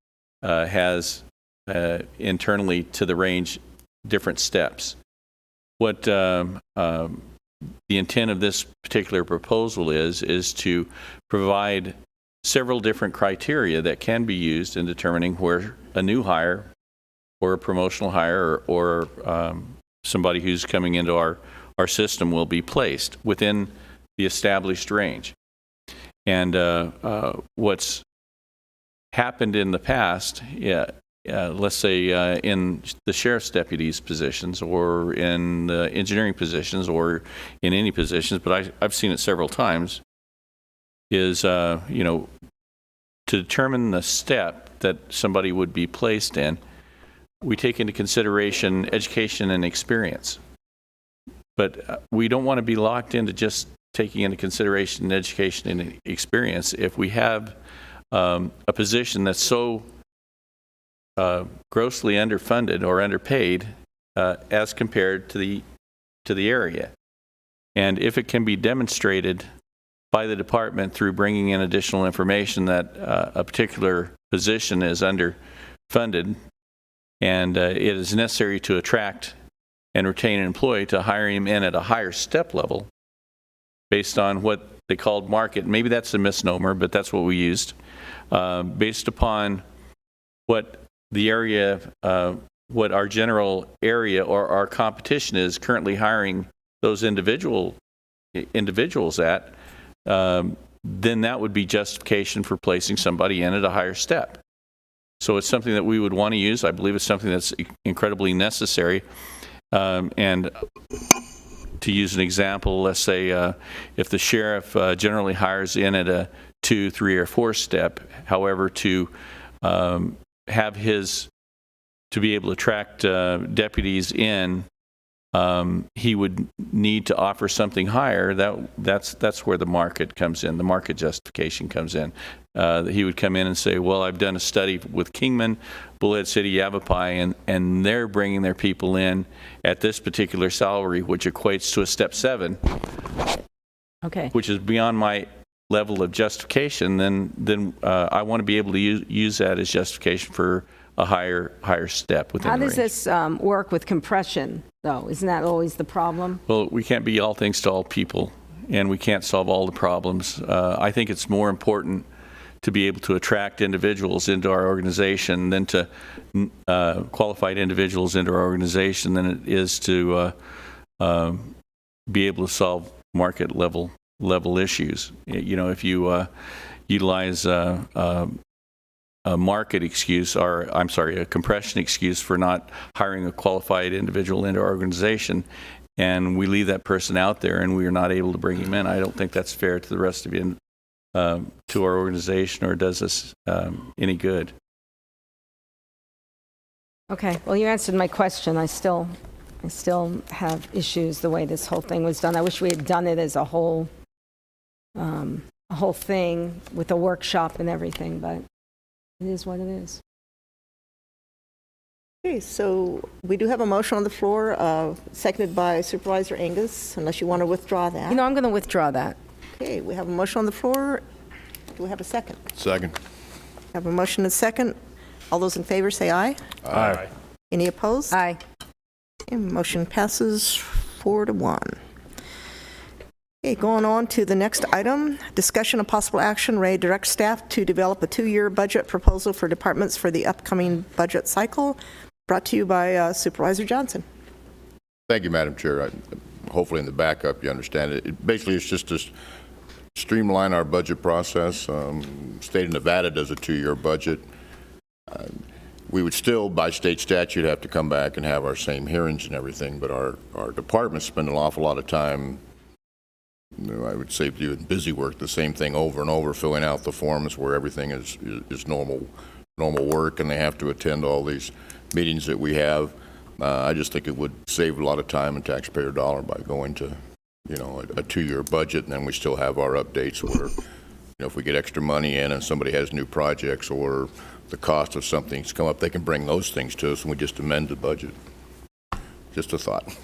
has internally to the range different steps. What the intent of this particular proposal is to provide several different criteria that can be used in determining where a new hire or a promotional hire or somebody who's coming into our system will be placed within the established range. And what's happened in the past, let's say in the sheriff's deputies positions or in the engineering positions or in any positions, but I've seen it several times, is, to determine the step that somebody would be placed in, we take into consideration education and experience. But we don't want to be locked into just taking into consideration education and experience. If we have a position that's so grossly underfunded or underpaid as compared to the area, and if it can be demonstrated by the department through bringing in additional information that a particular position is underfunded, and it is necessary to attract and retain an employee to hire him in at a higher step level based on what they called market. Maybe that's a misnomer, but that's what we used. Based upon what the area what our general area or our competition is currently hiring those individuals at, then that would be justification for placing somebody in at a higher step. So it's something that we would want to use. I believe it's something that's incredibly necessary. And to use an example, let's say if the sheriff generally hires in at a 2, 3, or 4 step, however, to have to be able to attract deputies in, he would need to offer something higher. That's where the market comes in. The market justification comes in. He would come in and say, well, I've done a study with Kingman, Bullhead City, Yavapai, and they're bringing their people in at this particular salary, which equates to a step 7, Okay. which is beyond my level of justification. Then I want to be able to use that as justification for a higher step within How the does range. this work with compression, though? Isn't that always the problem? Well, we can't be all things to all people, and we can't solve all the problems. I think it's more important to be able to attract individuals into our organization than to qualified individuals into our organization than it is to be able to solve market level issues. You know, if you utilize a market excuse, or I'm sorry, a compression excuse for not hiring a qualified individual into our organization, and we leave that person out there and we are not able to bring him in, I don't think that's fair to the rest of you, to our organization, or does us any good. Okay, well, you answered my question. I still have issues the way this whole thing was done. I wish we had done it as a whole thing with a workshop and everything, but it is what it is. Okay, so we do have a motion on the floor, seconded by Supervisor Angus, unless you want to withdraw that. You know, I'm going to withdraw that. Okay, we have a motion on the floor. Do we have a second? Second. Have a motion and a second. All those in favor say aye. Aye. Any opposed? Aye. Okay, motion passes 4-1. Okay, going on to the next item, discussion of possible action, Ray, direct staff to develop a 2-year budget proposal for departments for the upcoming budget cycle, brought to you by Supervisor Johnson. Thank you, Madam Chair. Hopefully in the backup you understand it. Basically, it's just to streamline our budget process. State of Nevada does a 2-year budget. We would still, by state statute, have to come back and have our same hearings and everything, but our departments spend an awful lot of time, I would say, doing busy work, the same thing over and over, filling out the forms where everything is normal work, and they have to attend all these meetings that we have. I just think it would save a lot of time and taxpayer dollar by going to, a 2-year budget, and then we still have our updates where, if we get extra money in and somebody has new projects or the cost of something's come up, they can bring those things to us and we just amend the budget. Just a thought.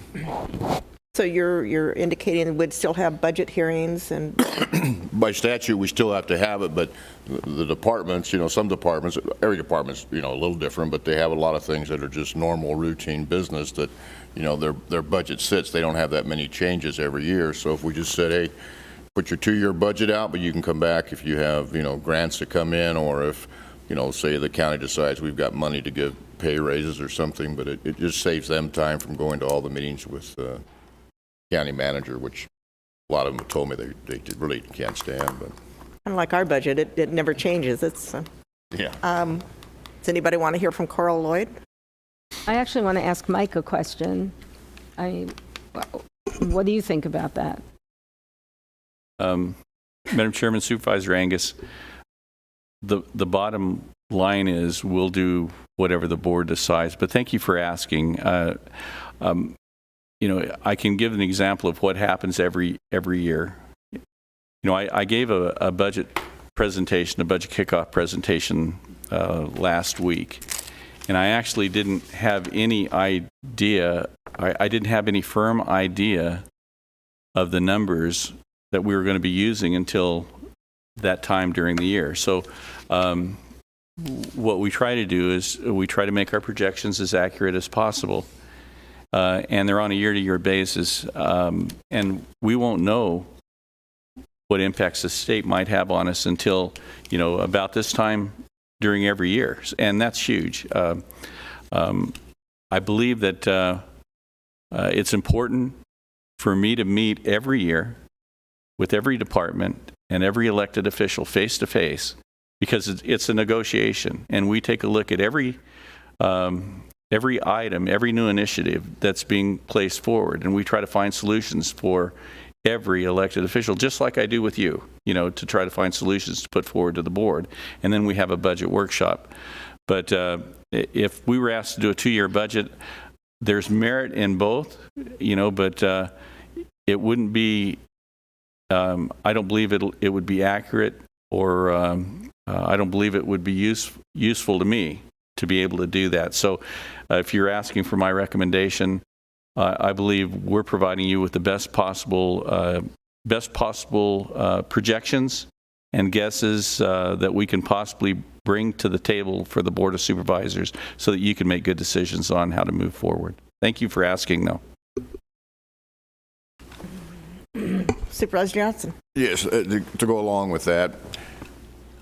So you're indicating we'd still have budget hearings and... By statute, we still have to have it, but the departments, some departments, every department's, a little different, but they have a lot of things that are just normal routine business that, their budget sits. They don't have that many changes every year. So if we just said, hey, put your 2-year budget out, but you can come back if you have, grants that come in, or if, say the county decides we've got money to give pay raises or something, but it just saves them time from going to all the meetings with county manager, which a lot of them have told me they really can't stand. But Kind of like our budget, it never changes. It's yeah. Does anybody want to hear from Coral Lloyd? I actually want to ask Mike a question. What do you think about that? Madam Chairman, Supervisor Angus, the bottom line is we'll do whatever the board decides, but thank you for asking. I can give an example of what happens every year. I gave a budget presentation, a budget kickoff presentation last week, and I actually didn't have any idea, I didn't have any firm idea of the numbers that we were going to be using until that time during the year. So what we try to do is we try to make our projections as accurate as possible. And they're on a year-to-year basis. And we won't know what impacts the state might have on us until, about this time during every year. And that's huge. I believe that it's important for me to meet every year with every department and every elected official face to face, because it's a negotiation, and we take a look at every item, every new initiative that's being placed forward, and we try to find solutions for every elected official, just like I do with you, to try to find solutions to put forward to the board. And then we have a budget workshop. But if we were asked to do a 2-year budget, there's merit in both, but it wouldn't be, I don't believe it would be accurate, or I don't believe it would be useful to me to be able to do that. So if you're asking for my recommendation, I believe we're providing you with the best possible projections and guesses that we can possibly bring to the table for the Board of Supervisors, so that you can make good decisions on how to move forward. Thank you for asking, though. Supervisor Johnson. Yes, to go along with that,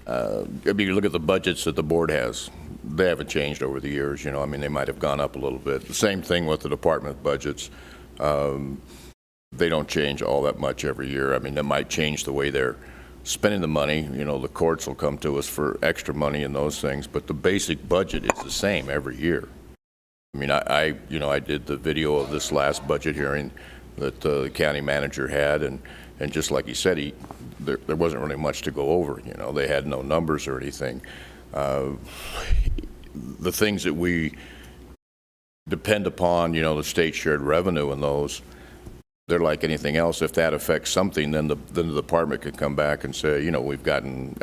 you look at the budgets that the board has. They haven't changed over the years. They might have gone up a little bit. The same thing with the department budgets. They don't change all that much every year. They might change the way they're spending the money. The courts will come to us for extra money and those things, but the basic budget is the same every year. I did the video of this last budget hearing that the county manager had, and just like he said, there wasn't really much to go over. They had no numbers or anything. The things that we depend upon, the state shared revenue and those, they're like anything else. If that affects something, then the department can come back and say, we've gotten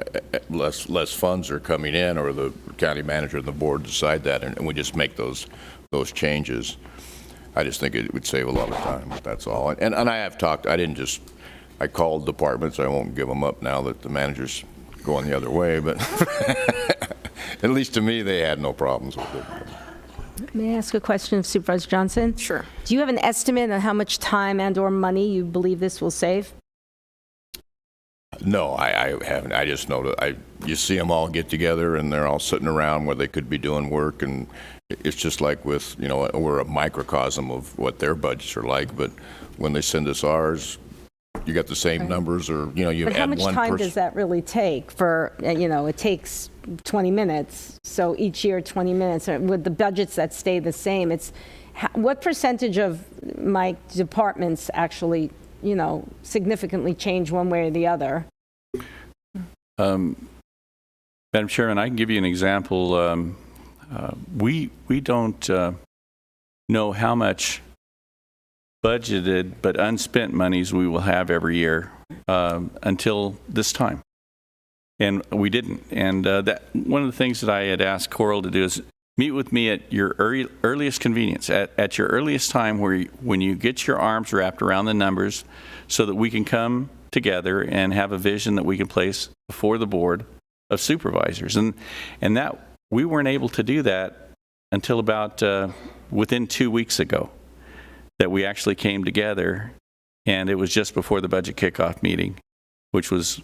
less funds are coming in, or the county manager and the board decide that, and we just make those changes. I just think it would save a lot of time. That's all. And I have talked. I called departments. I won't give them up now that the manager's going the other way, but at least to me, they had no problems with it. May I ask a question of Supervisor Johnson? Sure. Do you have an estimate on how much time and/or money you believe this will save? No, I haven't. I just know that you see them all get together, and they're all sitting around where they could be doing work, and it's just like with, we're a microcosm of what their budgets are like, but when they send us ours, you got the same numbers, or, you But add how much one time person. does that really take for, it takes 20 minutes, so each year 20 minutes, with the budgets that stay the same, what percentage of my departments actually, significantly change one way or the other? Madam Chairman, I can give you an example. We don't know how much budgeted but unspent monies we will have every year until this time, and we didn't. And that one of the things that I had asked Coral to do is meet with me at your earliest convenience, at your earliest time, when you get your arms wrapped around the numbers, so that we can come together and have a vision that we can place before the Board of Supervisors. And that we weren't able to do that until about within 2 weeks ago, that we actually came together, and it was just before the budget kickoff meeting, which was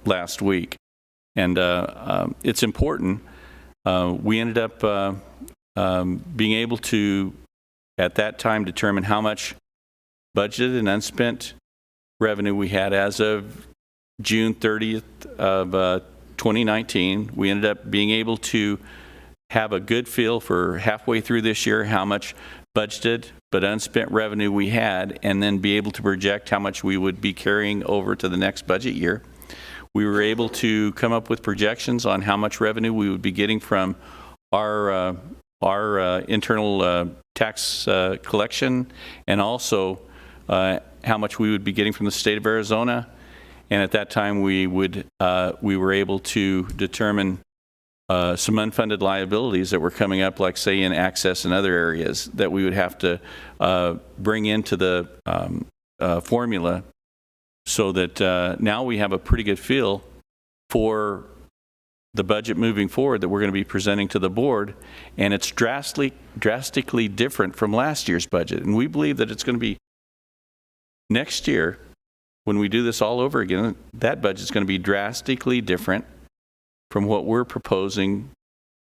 last week. And it's important. We ended up being able to, at that time, determine how much budgeted and unspent revenue we had as of June 30th of 2019. We ended up being able to have a good feel for halfway through this year how much budgeted but unspent revenue we had, and then be able to project how much we would be carrying over to the next budget year. We were able to come up with projections on how much revenue we would be getting from our internal tax collection, and also how much we would be getting from the state of Arizona. And at that time, we were able to determine some unfunded liabilities that were coming up, like say in access and other areas, that we would have to bring into the formula, so that now we have a pretty good feel for the budget moving forward that we're going to be presenting to the board. And it's drastically different from last year's budget. And we believe that it's going to be next year, when we do this all over again, that budget's going to be drastically different from what we're proposing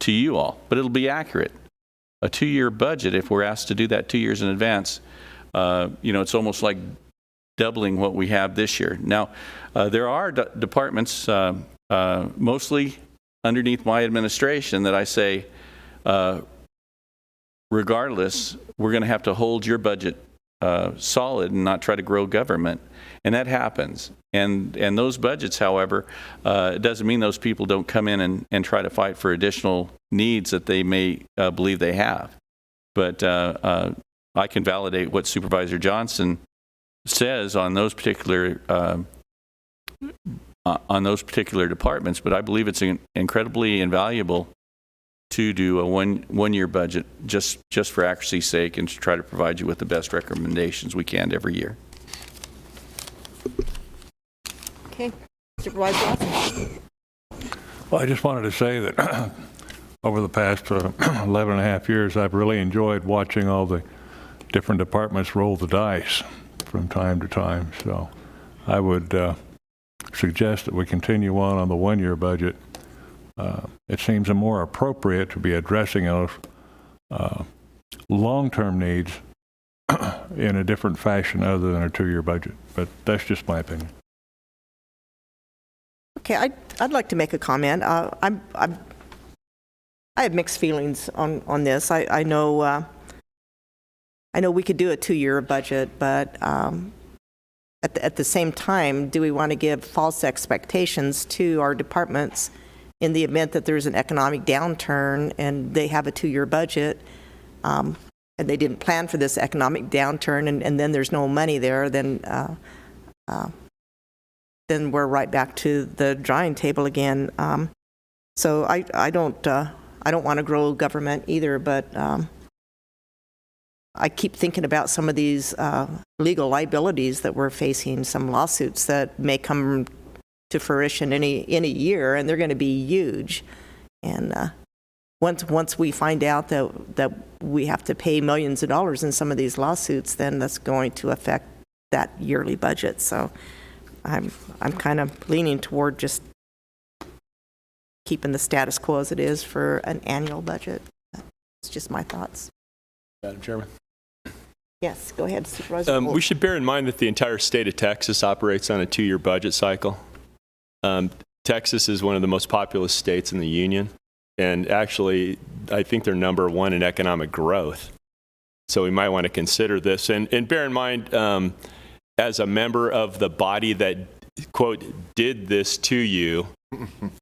to you all. But it'll be accurate. a 2-year budget, if we're asked to do that 2 years in advance, it's almost like doubling what we have this year. Now, there are departments, mostly underneath my administration, that I say, regardless, we're going to have to hold your budget solid and not try to grow government. And that happens. And those budgets, however, it doesn't mean those people don't come in and try to fight for additional needs that they may believe they have. But I can validate what Supervisor Johnson says on those particular departments, but I believe it's incredibly invaluable to do a one-year budget just for accuracy's sake and to try to provide you with the best recommendations we can every year. Okay. Supervisor Watson. Well, I just wanted to say that over the past 11 and a half years, I've really enjoyed watching all the different departments roll the dice from time to time. So I would suggest that we continue on the one-year budget. It seems more appropriate to be addressing those long-term needs in a different fashion other than a 2-year budget. But that's just my opinion. Okay, I'd like to make a comment. I have mixed feelings on this. I know we could do a 2-year budget, but at the same time, do we want to give false expectations to our departments in the event that there's an economic downturn and they have a 2-year budget, and they didn't plan for this economic downturn, and then there's no money there, then we're right back to the drawing table again. So I don't want to grow government either, but I keep thinking about some of these legal liabilities that we're facing, some lawsuits that may come to fruition any year, and they're going to be huge. And once we find out that we have to pay millions of dollars in some of these lawsuits, then that's going to affect that yearly budget. So I'm kind of leaning toward just keeping the status quo as it is for an annual budget. It's just my thoughts. Madam Chairman. Yes, go ahead, Supervisor. We should bear in mind that the entire state of Texas operates on a 2-year budget cycle. Texas is one of the most populous states in the union, and actually, I think they're number 1 in economic growth. So we might want to consider this. And bear in mind, as a member of the body that, quote, did this to you,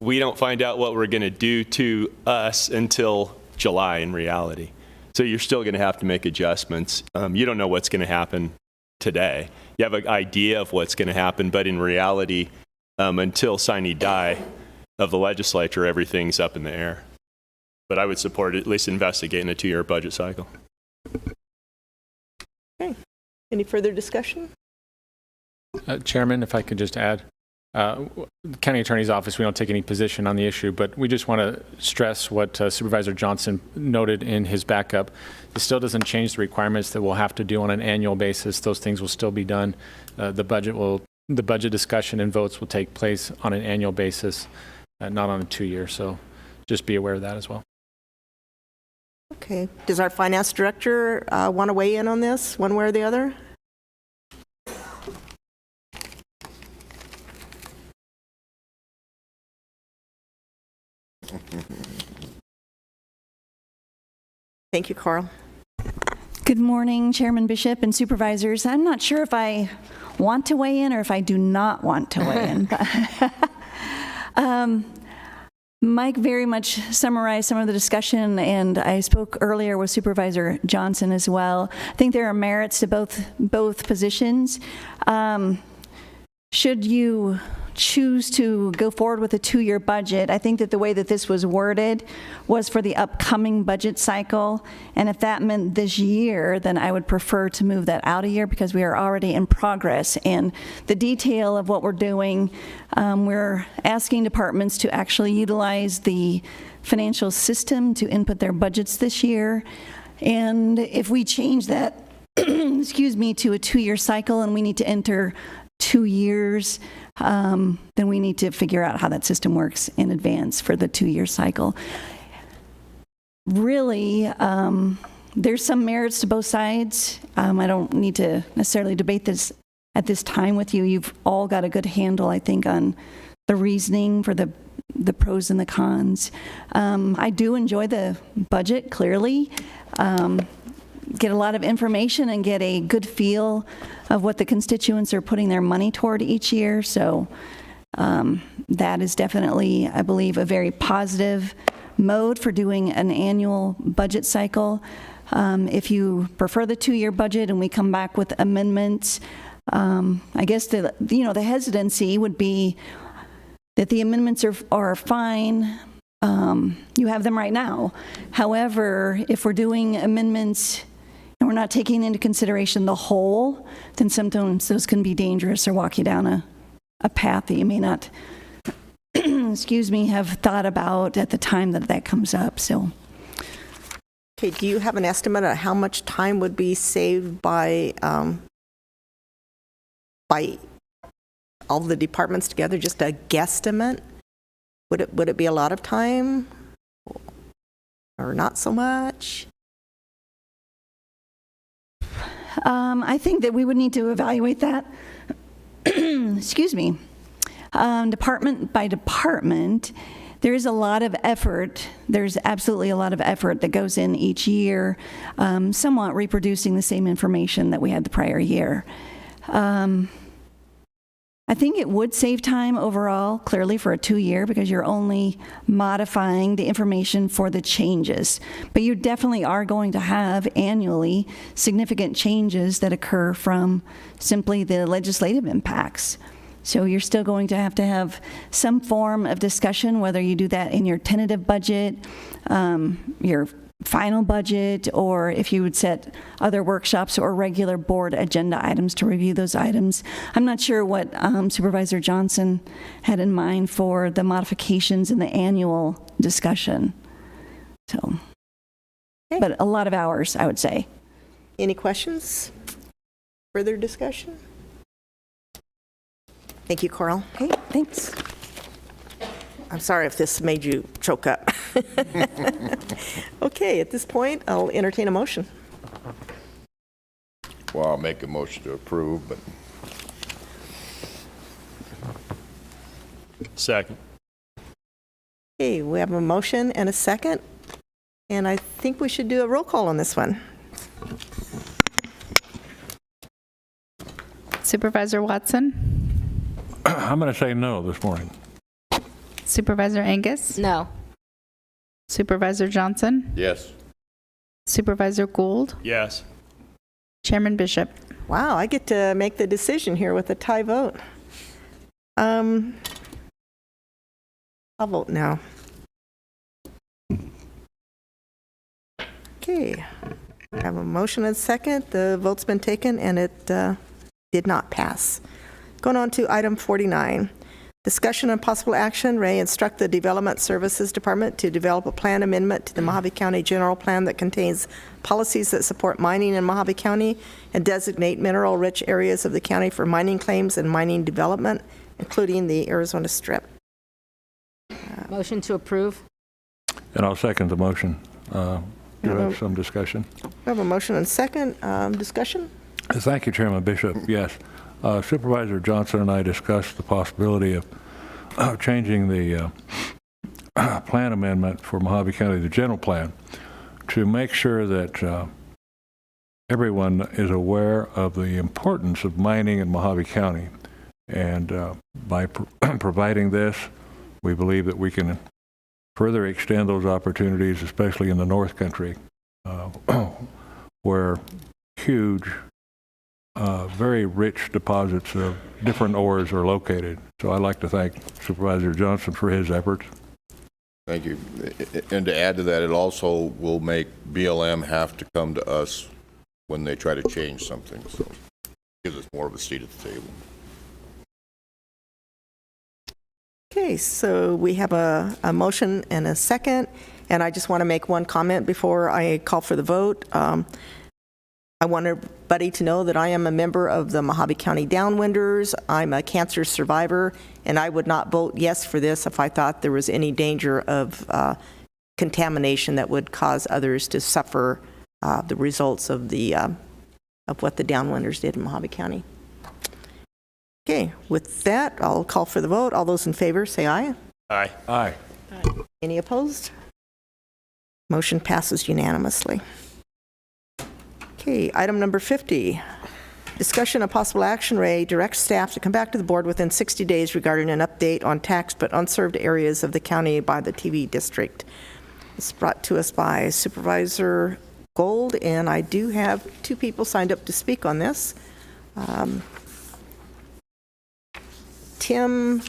we don't find out what we're going to do to us until July in reality. So you're still going to have to make adjustments. You don't know what's going to happen today. You have an idea of what's going to happen, but in reality, until sine die of the legislature, everything's up in the air. But I would support at least investigating a 2-year budget cycle. Okay. Any further discussion? Chairman, if I could just add, County Attorney's Office, we don't take any position on the issue, but we just want to stress what Supervisor Johnson noted in his backup. It still doesn't change the requirements that we'll have to do on an annual basis. Those things will still be done. The budget discussion and votes will take place on an annual basis, not on a 2-year. So just be aware of that as well. Okay. Does our finance director want to weigh in on this, one way or the other? Thank you, Carl. Good morning, Chairman Bishop and Supervisors. I'm not sure if I want to weigh in or if I do not want to weigh in. Mike very much summarized some of the discussion, and I spoke earlier with Supervisor Johnson as well. I think there are merits to both positions. Should you choose to go forward with a 2-year budget, I think that the way that this was worded was for the upcoming budget cycle, and if that meant this year, then I would prefer to move that out a year because we are already in progress. And the detail of what we're doing, we're asking departments to actually utilize the financial system to input their budgets this year. And if we change that, excuse me, to a 2-year cycle and we need to enter 2 years, then we need to figure out how that system works in advance for the 2-year cycle. really, there's some merits to both sides. I don't need to necessarily debate this at this time with you. You've all got a good handle, I think, on the reasoning for the pros and the cons. I do enjoy the budget, clearly. Get a lot of information and get a good feel of what the constituents are putting their money toward each year. So that is definitely, I believe, a very positive mode for doing an annual budget cycle. If you prefer the 2-year budget and we come back with amendments, I guess the hesitancy would be that the amendments are fine. You have them right now. However, if we're doing amendments and we're not taking into consideration the whole, then sometimes those can be dangerous or walk you down a path that you may not, excuse me, have thought about at the time that comes up. So. Okay, do you have an estimate of how much time would be saved by all the departments together? Just a guesstimate? Would it be a lot of time or not so much? I think that we would need to evaluate that. Excuse me. Department by department, there is a lot of effort. There's absolutely a lot of effort that goes in each year, somewhat reproducing the same information that we had the prior year. I think it would save time overall, clearly, for a 2-year, because you're only modifying the information for the changes. But you definitely are going to have annually significant changes that occur from simply the legislative impacts. So you're still going to have some form of discussion, whether you do that in your tentative budget, your final budget, or if you would set other workshops or regular board agenda items to review those items. I'm not sure what Supervisor Johnson had in mind for the modifications in the annual discussion. So, Okay. But a lot of hours, I would say. Any questions? Further discussion? Thank you, Coral. Okay, thanks. I'm sorry if this made you choke up. Okay, at this point, I'll entertain a motion. Well, I'll make a motion to approve, but Second. Okay, we have a motion and a second, and I think we should do a roll call on this one. Supervisor Watson? I'm going to say no this morning. Supervisor Angus? No. Supervisor Johnson? yes. Supervisor Gould? Yes. Chairman Bishop? Wow, I get to make the decision here with a tie vote. I'll vote no. Okay, I have a motion and second. The vote's been taken, and it did not pass. Going on to item 49. Discussion and possible action, Ray, instruct the Development Services Department to develop a plan amendment to the Mojave County General Plan that contains policies that support mining in Mojave County and designate mineral-rich areas of the county for mining claims and mining development, including the Arizona Strip. Motion to approve? And I'll second the motion. Do you have some discussion? We have a motion and second. Discussion? Thank you, Chairman Bishop. Yes. Supervisor Johnson and I discussed the possibility of changing the plan amendment for Mojave County, the general plan, to make sure that everyone is aware of the importance of mining in Mojave County. And by providing this, we believe that we can further extend those opportunities, especially in the North Country, where huge very rich deposits of different ores are located. So I'd like to thank Supervisor Johnson for his efforts. Thank you. And to add to that, it also will make BLM have to come to us when they try to change something. So it gives us more of a seat at the table. Okay, so we have a motion and a second, and I just want to make one comment before I call for the vote. I want everybody to know that I am a member of the Mojave County Downwinders. I'm a cancer survivor, and I would not vote yes for this if I thought there was any danger of contamination that would cause others to suffer the results of what the downwinders did in Mojave County. Okay, with that, I'll call for the vote. All those in favor, say aye. Aye. Aye. Any opposed? Motion passes unanimously. Okay, item number 50. Discussion of possible action, Ray, direct staff to come back to the board within 60 days regarding an update on taxed but unserved areas of the county by the TV district. It's brought to us by Supervisor Gold, and I do have 2 people signed up to speak on this. Tim,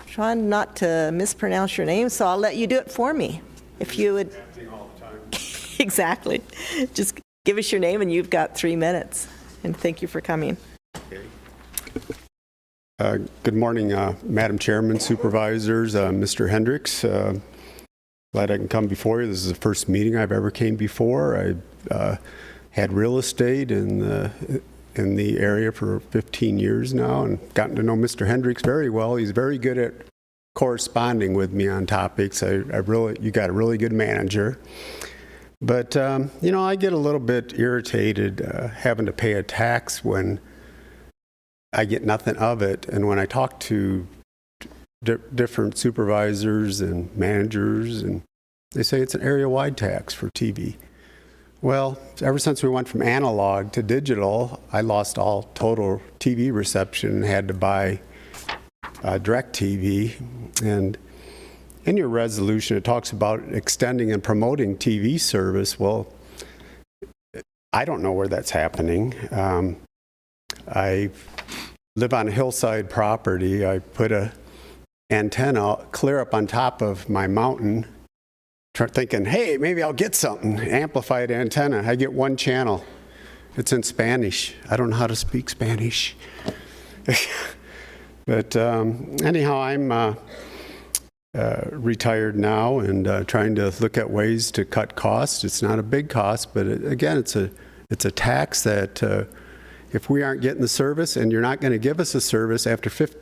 trying not to mispronounce your name, so I'll let you do it for me. If you would. Exactly. Just give us your name, and you've got 3 minutes. And thank you for coming. Good morning, Madam Chairman, Supervisors, Mr. Hendricks. Glad I can come before you. This is the first meeting I've ever came before. I had real estate in the area for 15 years now, and gotten to know Mr. Hendricks very well. He's very good at corresponding with me on topics. You got a really good manager. But, I get a little bit irritated having to pay a tax when I get nothing of it. And when I talk to different supervisors and managers, and they say it's an area-wide tax for TV. Well, ever since we went from analog to digital, I lost all total TV reception and had to buy direct TV. And in your resolution, it talks about extending and promoting TV service. Well, I don't know where that's happening. I live on a hillside property. I put a antenna clear up on top of my mountain, thinking, hey, maybe I'll get something. Amplified antenna. I get 1 channel. It's in Spanish. I don't know how to speak Spanish. But anyhow, I'm retired now and trying to look at ways to cut costs. It's not a big cost, but again, it's a tax that if we aren't getting the service and you're not going to give us a service after 50,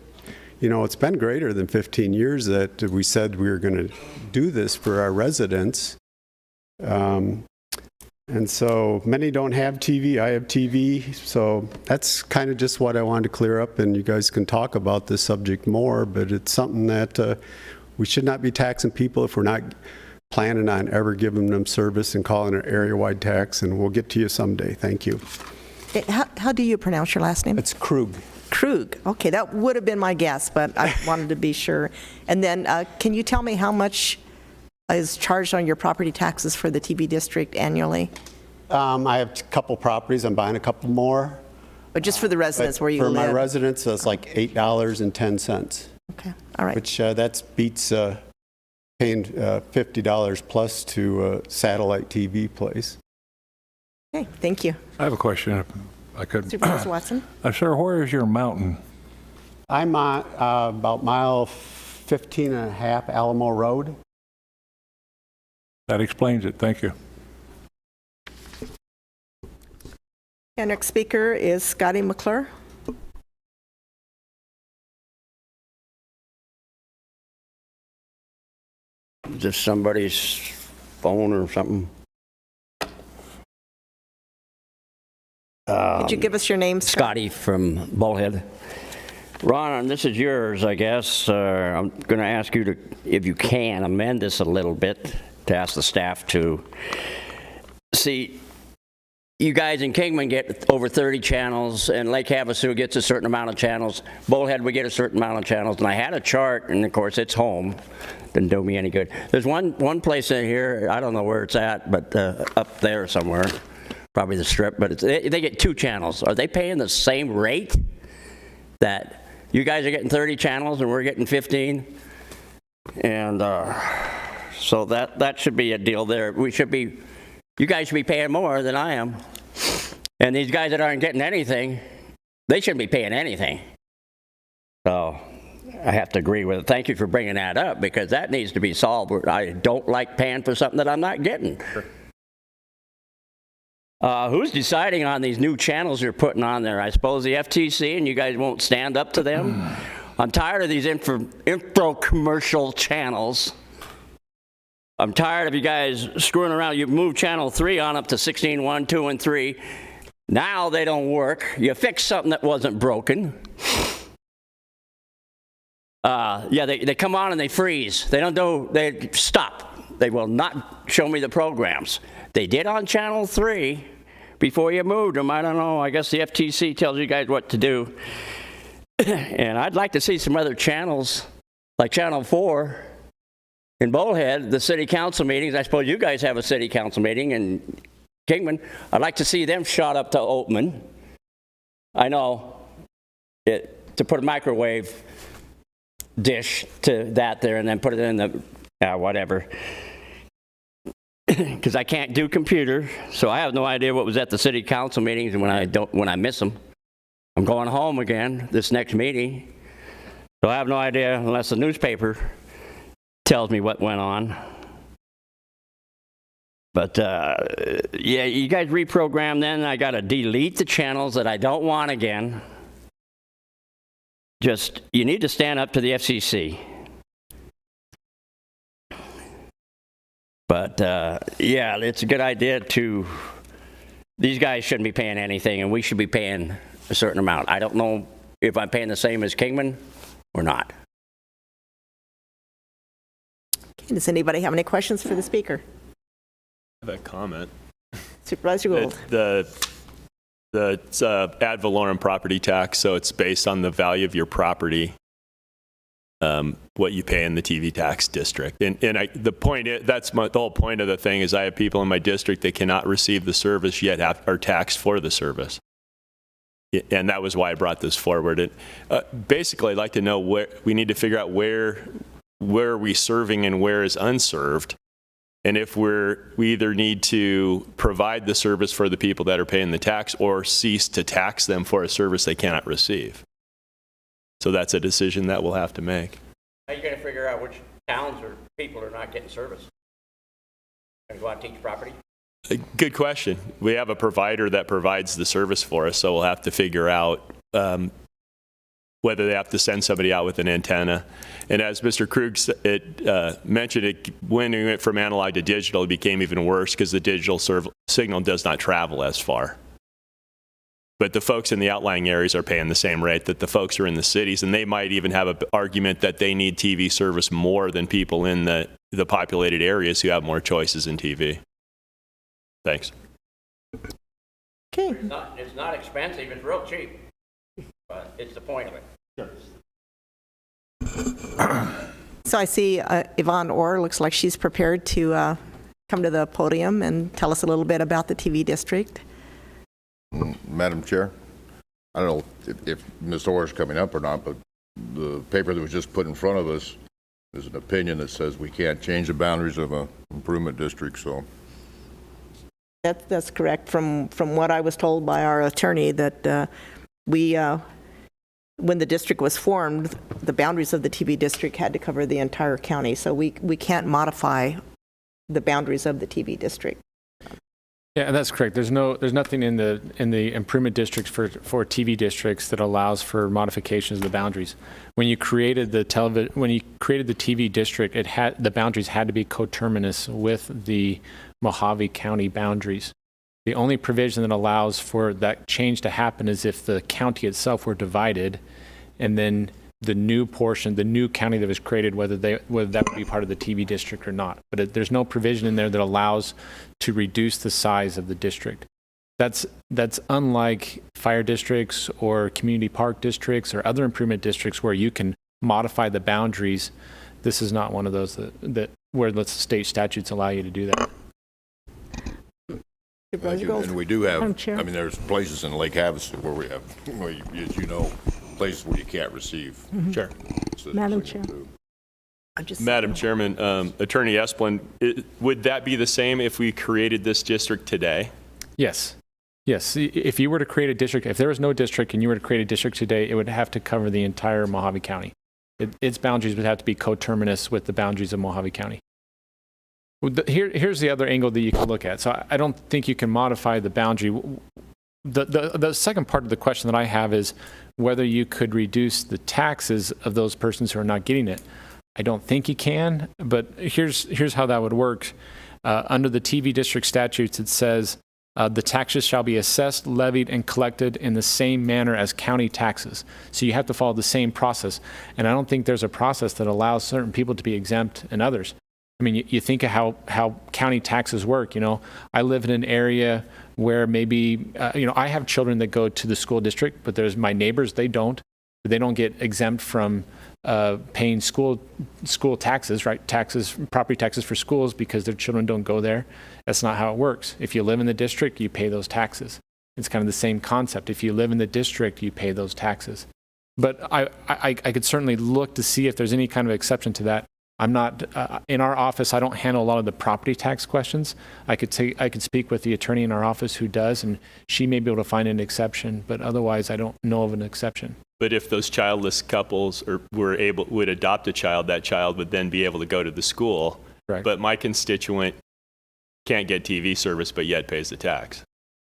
it's been greater than 15 years that we said we were going to do this for our residents. And so many don't have TV. I have TV. So that's kind of just what I wanted to clear up, and you guys can talk about this subject more, but it's something that we should not be taxing people if we're not planning on ever giving them service and calling it an area-wide tax, and we'll get to you someday. Thank you. How do you pronounce your last name? It's Krug. Krug. Okay, that would have been my guess, but I wanted to be sure. And then can you tell me how much is charged on your property taxes for the TV district annually? I have a couple properties. I'm buying a couple more. But just for the residents where you live? For my residents, it's like $8.10. Okay, all right. Which that beats paying $50 plus to a satellite TV place. Okay, thank you. I have a question, if I could. Supervisor Watson? Sir, where is your mountain? I'm on about mile 15 and a half, Alamo Road. That explains it. Thank you. Our next speaker is Scotty McClure. Is this somebody's phone or something? Could you give us your name, Scotty from Bullhead. Ron, this is yours, I guess. I'm going to ask you to, if you can, amend this a little bit to ask the staff to see. You guys in Kingman get over 30 channels, and Lake Havasu gets a certain amount of channels. Bullhead, we get a certain amount of channels. And I had a chart, and of course, it's home. Didn't do me any good. There's one place in here, I don't know where it's at, but up there somewhere, probably the Strip, but they get 2 channels. Are they paying the same rate that you guys are getting 30 channels and we're getting 15? And so that should be a deal there. You guys should be paying more than I am. And these guys that aren't getting anything, they shouldn't be paying anything. So I have to agree with it. Thank you for bringing that up, because that needs to be solved. I don't like paying for something that I'm not getting. Who's deciding on these new channels you're putting on there? I suppose the FTC, and you guys won't stand up to them? I'm tired of these info-commercial channels. I'm tired of you guys screwing around. You moved channel 3 on up to 16.1, 2, and 3. Now they don't work. You fixed something that wasn't broken. Yeah, they come on and they freeze. They don't do, they stop. They will not show me the programs. They did on channel 3 before you moved them. I don't know. I guess the FTC tells you guys what to do. And I'd like to see some other channels, like channel 4 in Bullhead, the city council meetings. I suppose you guys have a city council meeting in Kingman. I'd like to see them shot up to Oatman. I know to put a microwave dish to that there and then put it in the whatever, because I can't do computer, so I have no idea what was at the city council meetings. And when I miss them, I'm going home again this next meeting, so I have no idea unless the newspaper tells me what went on. But yeah, you guys reprogram. Then I got to delete the channels that I don't want again. Just, you need to stand up to the FCC. But yeah, it's a good idea to, these guys shouldn't be paying anything and we should be paying a certain amount. I don't know if I'm paying the same as Kingman or not. Okay, does anybody have any questions for the speaker? I have a comment. Supervisor Gould. It's ad valorem property tax, so it's based on the value of your property, what you pay in the TV tax district. And the point is, the whole point of the thing is I have people in my district that cannot receive the service yet are taxed for the service. And that was why I brought this forward. And basically, I'd like to know where we need to figure out where are we serving and where is unserved. And if we either need to provide the service for the people that are paying the tax or cease to tax them for a service they cannot receive. So that's a decision that we'll have to make. How are you going to figure out which towns or people are not getting service? Going to go out and teach property? Good question. We have a provider that provides the service for us, so we'll have to figure out whether they have to send somebody out with an antenna. And as Mr. Krug mentioned, when we went from analog to digital, it became even worse because the digital signal does not travel as far. But the folks in the outlying areas are paying the same rate that the folks are in the cities, and they might even have an argument that they need TV service more than people in the populated areas who have more choices in TV. Thanks. Okay. It's not expensive, it's real cheap, but it's the point of it. Sure. So I see Yvonne Orr looks like she's prepared to come to the podium and tell us a little bit about the TV district. Madam Chair, I don't know if Ms. Orr is coming up or not, but the paper that was just put in front of us is an opinion that says we can't change the boundaries of an improvement district. So that's correct. From what I was told by our attorney, that when the district was formed, the boundaries of the TV district had to cover the entire county. So we can't modify the boundaries of the TV district. Yeah, that's correct. There's nothing in the improvement districts for TV districts that allows for modifications of the boundaries. When you created the TV district, the boundaries had to be coterminous with the Mojave County boundaries. The only provision that allows for that change to happen is if the county itself were divided, and then the new portion, the new county that was created, whether that would be part of the TV district or not. But there's no provision in there that allows to reduce the size of the district. That's unlike fire districts or community park districts or other improvement districts where you can modify the boundaries. This is not one of those that where the state statutes allow you to do that. and we do have, I mean, there's places in Lake Havasu where we have, as you know, places where you can't receive. Sure. Madam Chair. Madam Chairman, Attorney Esplin, would that be the same if we created this district today? Yes. Yes. If you were to create a district, if there was no district and you were to create a district today, it would have to cover the entire Mojave County. Its boundaries would have to be coterminous with the boundaries of Mojave County. Here's the other angle that you can look at. So I don't think you can modify the boundary. The second part of the question that I have is whether you could reduce the taxes of those persons who are not getting it. I don't think you can, but here's how that would work. Under the TV district statutes, it says the taxes shall be assessed, levied, and collected in the same manner as county taxes. So you have to follow the same process. And I don't think there's a process that allows certain people to be exempt and others. I mean, you think of how county taxes work. You know, I live in an area where maybe, I have children that go to the school district, but there's my neighbors, they don't. They don't get exempt from paying school taxes, right? Property taxes for schools because their children don't go there. That's not how it works. If you live in the district, you pay those taxes. It's kind of the same concept. If you live in the district, you pay those taxes. But I could certainly look to see if there's any kind of exception to that. I'm not in our office. I don't handle a lot of the property tax questions. I could speak with the attorney in our office who does, and she may be able to find an exception. But otherwise, I don't know of an exception. But if those childless couples would adopt a child, that child would then be able to go to the school. Right. But my constituent can't get TV service, but yet pays the tax.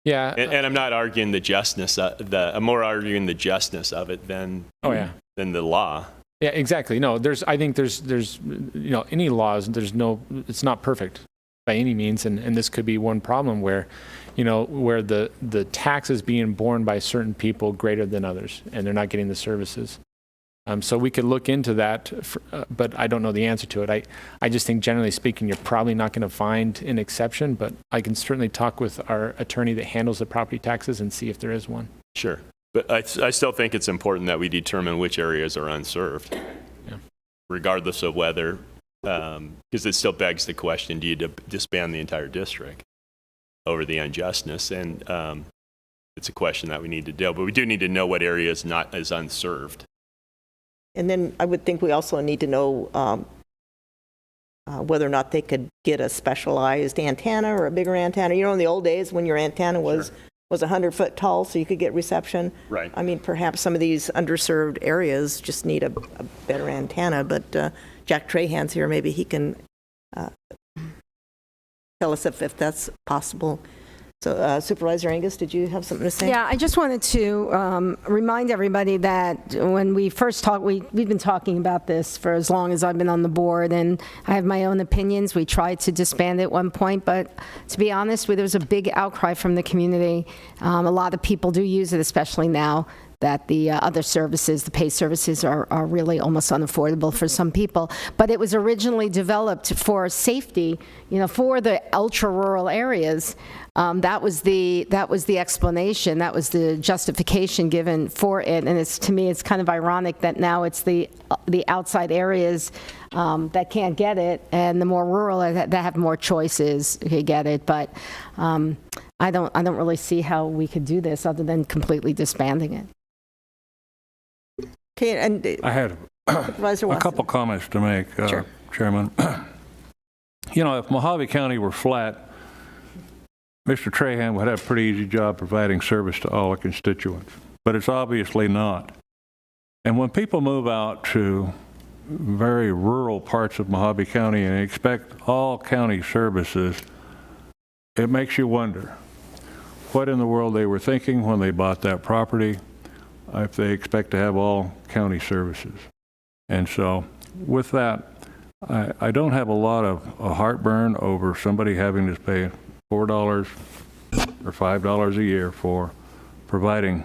Yeah. And I'm not arguing the justness. I'm more arguing the justness of it than the law. Yeah, exactly. No, I think there's any laws, it's not perfect by any means. And this could be one problem where the tax is being borne by certain people greater than others, and they're not getting the services. So we could look into that, but I don't know the answer to it. I just think generally speaking, you're probably not going to find an exception, but I can certainly talk with our attorney that handles the property taxes and see if there is one. Sure. But I still think it's important that we determine which areas are unserved, regardless of whether, because it still begs the question, do you disband the entire district over the unjustness? And it's a question that we need to deal, but we do need to know what area is not as unserved. And then I would think we also need to know whether or not they could get a specialized antenna or a bigger antenna. In the old days when your antenna was 100 foot tall, so you could get reception. Right. I mean, perhaps some of these underserved areas just need a better antenna, but Jack Trahan's here. Maybe he can tell us if that's possible. So Supervisor Angus, did you have something to say? Yeah, I just wanted to remind everybody that when we first talked, we've been talking about this for as long as I've been on the board, and I have my own opinions. We tried to disband it at one point, but to be honest, there was a big outcry from the community. A lot of people do use it, especially now that the other services, the pay services, are really almost unaffordable for some people. But it was originally developed for safety, for the ultra-rural areas. That was the explanation. That was the justification given for it. And to me, it's kind of ironic that now it's the outside areas that can't get it, and the more rural that have more choices can get it. But I don't really see how we could do this other than completely disbanding it. Okay, and I had a couple comments to make, Sure. Chairman. If Mojave County were flat, Mr. Trahan would have a pretty easy job providing service to all the constituents, but it's obviously not. And when people move out to very rural parts of Mojave County and expect all county services, it makes you wonder what in the world they were thinking when they bought that property, if they expect to have all county services. And so with that, I don't have a lot of heartburn over somebody having to pay $4 or $5 a year for providing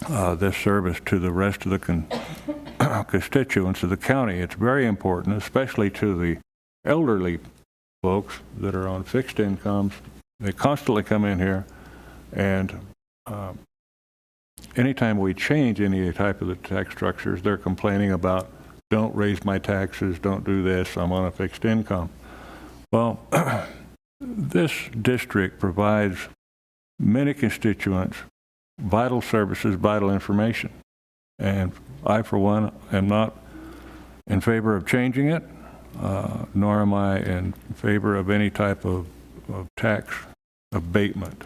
this service to the rest of the constituents of the county. It's very important, especially to the elderly folks that are on fixed incomes. They constantly come in here, and anytime we change any type of the tax structures, they're complaining about, don't raise my taxes, don't do this, I'm on a fixed income. Well, this district provides many constituents vital services, vital information. And I, for one, am not in favor of changing it, nor am I in favor of any type of tax abatement.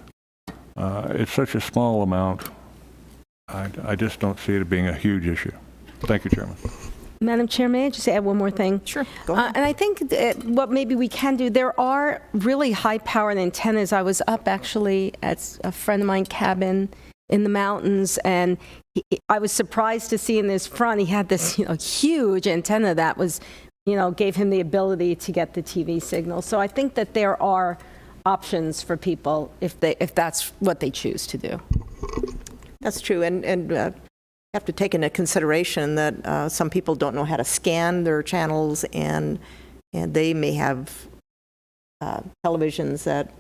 It's such a small amount. I just don't see it being a huge issue. Thank you, Chairman. Madam Chair, may I just add one more thing? Sure, go ahead. And I think that what maybe we can do, there are really high-powered antennas. I was up actually at a friend of mine cabin in the mountains, and I was surprised to see in his front, he had this huge antenna that was, gave him the ability to get the TV signal. So I think that there are options for people if that's what they choose to do. That's true, and have to take into consideration that some people don't know how to scan their channels, and they may have televisions that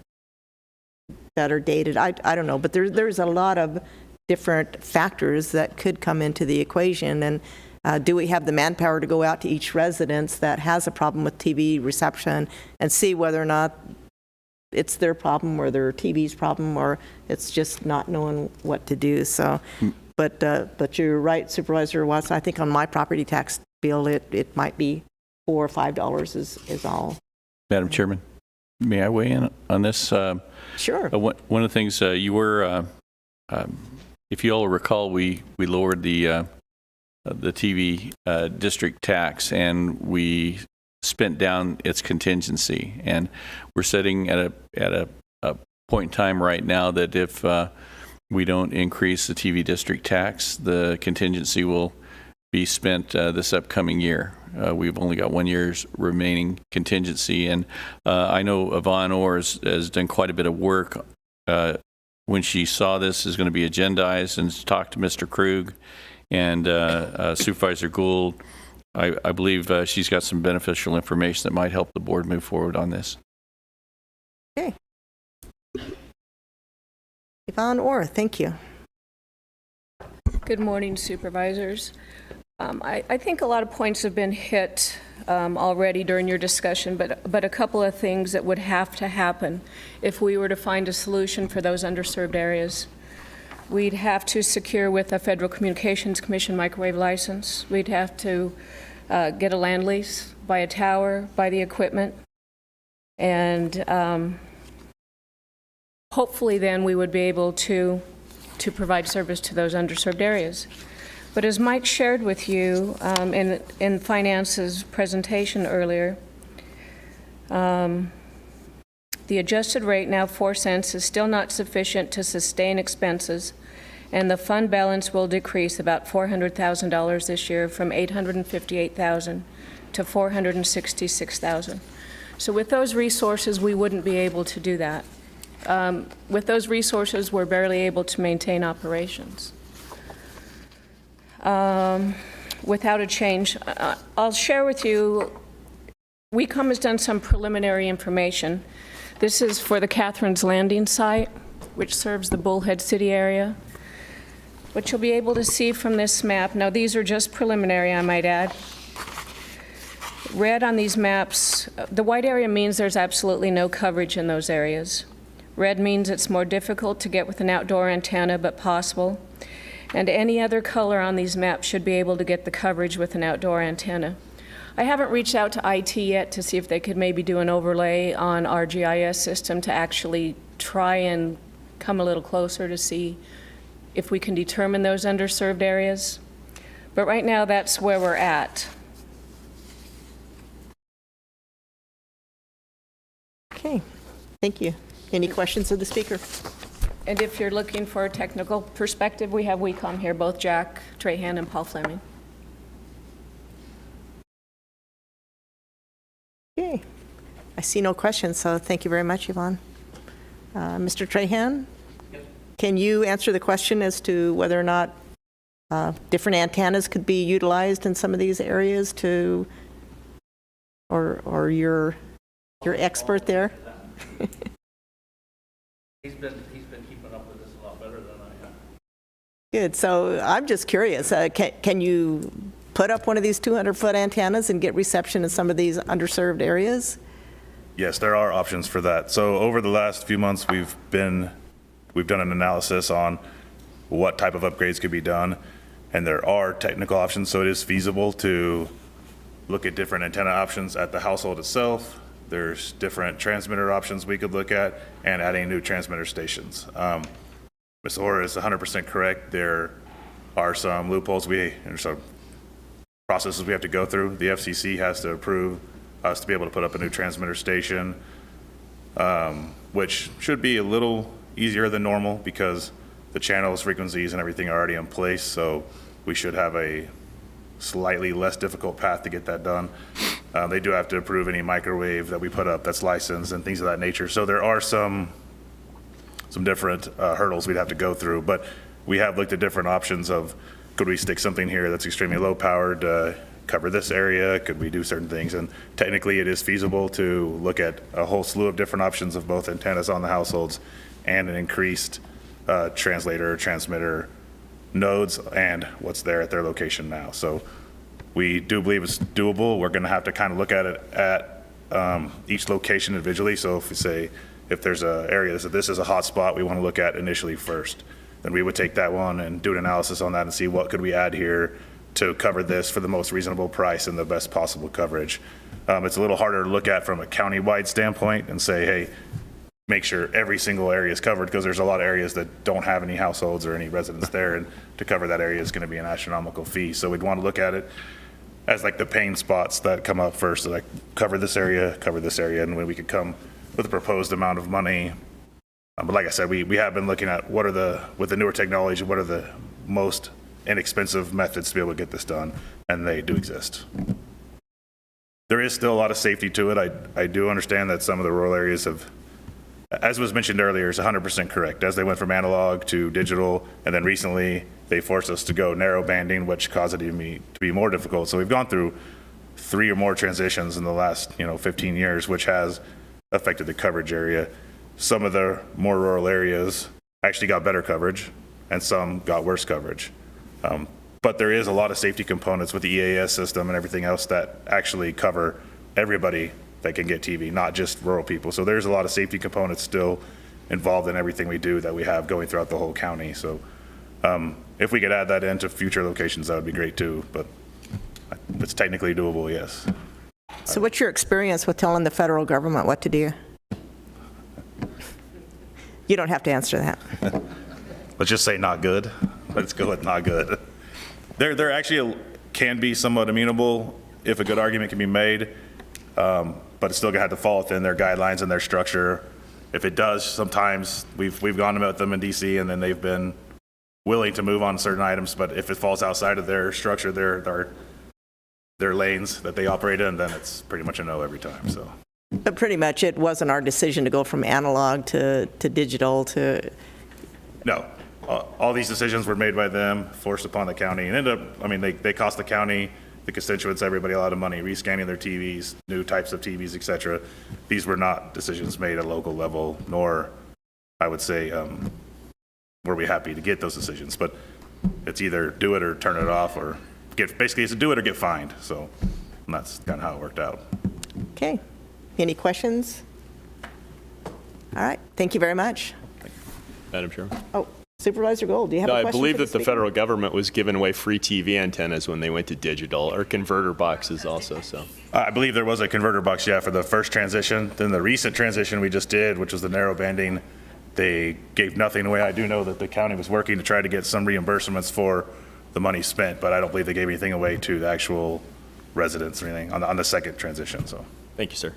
are dated. I don't know, but there's a lot of different factors that could come into the equation. And do we have the manpower to go out to each residence that has a problem with TV reception and see whether or not it's their problem or their TV's problem, or it's just not knowing what to do? So. But you're right, Supervisor Watson. I think on my property tax bill, it might be $4 or $5 is all. Madam Chairman, may I weigh in on this? Sure. One of the things you were, if you all recall, we lowered the TV district tax, and we spent down its contingency, and we're sitting at a point in time right now that if we don't increase the TV district tax, the contingency will be spent this upcoming year. We've only got 1 year's remaining contingency, and I know Yvonne Orr has done quite a bit of work. When she saw this is going to be agendized, and talked to Mr. Krug and Supervisor Gould, I believe she's got some beneficial information that might help the board move forward on this. Okay. Yvonne Orr, thank you. Good morning, Supervisors. I think a lot of points have been hit already during your discussion, but a couple of things that would have to happen if we were to find a solution for those underserved areas. We'd have to secure with a Federal Communications Commission microwave license. We'd have to get a land lease, buy a tower, buy the equipment, and hopefully then we would be able to provide service to those underserved areas. But as Mike shared with you in Finance's presentation earlier, the adjusted rate, now 4 cents, is still not sufficient to sustain expenses, and the fund balance will decrease about $400,000 this year from $858,000 to $466,000. So with those resources, we wouldn't be able to do that. With those resources, we're barely able to maintain operations. Without a change, I'll share with you, WECOM has done some preliminary information. This is for the Catherine's Landing site, which serves the Bullhead City area. What you'll be able to see from this map, now these are just preliminary, I might add. Red on these maps, the white area means there's absolutely no coverage in those areas. Red means it's more difficult to get with an outdoor antenna, but possible. And any other color on these maps should be able to get the coverage with an outdoor antenna. I haven't reached out to IT yet to see if they could maybe do an overlay on our GIS system to actually try and come a little closer to see if we can determine those underserved areas. But right now, that's where we're at. Okay, thank you. Any questions of the speaker? And if you're looking for a technical perspective, we have WECOM here, both Jack Trahan and Paul Fleming. Okay, I see no questions, so thank you very much, Yvonne. Mr. Trahan, can you answer the question as to whether or not different antennas could be utilized in some of these areas to, or you're expert there? He's been keeping up with this a lot better than I have. Good. So I'm just curious. Can you put up one of these 200-foot antennas and get reception in some of these underserved areas? Yes, there are options for that. So over the last few months, we've done an analysis on what type of upgrades could be done, and there are technical options. So it is feasible to look at different antenna options at the household itself. There's different transmitter options we could look at, and adding new transmitter stations. Ms. Orr is 100% correct. There are some loopholes. There's a processes we have to go through. The FCC has to approve us to be able to put up a new transmitter station, which should be a little easier than normal because the channels, frequencies, and everything are already in place, so we should have a slightly less difficult path to get that done. They do have to approve any microwave that we put up that's licensed and things of that nature. So there are some different hurdles we'd have to go through, but we have looked at different options of, could we stick something here that's extremely low powered to cover this area? Could we do certain things? And technically it is feasible to look at a whole slew of different options of both antennas on the households and an increased translator or transmitter nodes and what's there at their location now. So we do believe it's doable. We're going to have to kind of look at it at each location individually. So if we say, if there's an area that this is a hot spot we want to look at initially first, then we would take that one and do an analysis on that and see what could we add here to cover this for the most reasonable price and the best possible coverage. It's a little harder to look at from a county-wide standpoint and say, hey, make sure every single area is covered, because there's a lot of areas that don't have any households or any residents there, and to cover that area is going to be an astronomical fee. So we'd want to look at it as like the pain spots that come up first, so like cover this area, and when we could come with a proposed amount of money. But like I said, we have been looking at with the newer technology, what are the most inexpensive methods to be able to get this done, and they do exist. There is still a lot of safety to it. I do understand that some of the rural areas have, as was mentioned earlier, is 100% correct. As they went from analog to digital, and then recently they forced us to go narrow banding, which caused it to be more difficult. So we've gone through 3 or more transitions in the last 15 years, which has affected the coverage area. Some of the more rural areas actually got better coverage, and some got worse coverage. But there is a lot of safety components with the EAS system and everything else that actually cover everybody that can get TV, not just rural people. So there's a lot of safety components still involved in everything we do that we have going throughout the whole county. So if we could add that into future locations, that would be great too, but it's technically doable, yes. So what's your experience with telling the federal government what to do? You don't have to answer that. Let's just say not good. Let's go with not good. There actually can be somewhat amenable if a good argument can be made, but it's still gonna have to fall within their guidelines and their structure. If it does, sometimes we've gone to meet them in DC, and then they've been willing to move on certain items, but if it falls outside of their structure, their lanes that they operate in, then it's pretty much a no every time, so. But pretty much it wasn't our decision to go from analog to digital to... No, all these decisions were made by them, forced upon the county, and ended up, they cost the county, the constituents, everybody a lot of money, rescanning their TVs, new types of TVs, et cetera. These were not decisions made at local level, nor, I would say, were we happy to get those decisions. But it's either do it or turn it off, or basically it's do it or get fined. So that's kind of how it worked out. Okay. Any questions? All right. Thank you very much. Madam Chairman. Oh, Supervisor Gold, do you have a I question? believe for that the speaker? federal government was giving away free TV antennas when they went to digital, or converter boxes also, so. I believe there was a converter box, yeah, for the first transition. Then the recent transition we just did, which was the narrow banding, they gave nothing away. I do know that the county was working to try to get some reimbursements for the money spent, but I don't believe they gave anything away to the actual residents or anything on the second transition, so. Thank you, sir.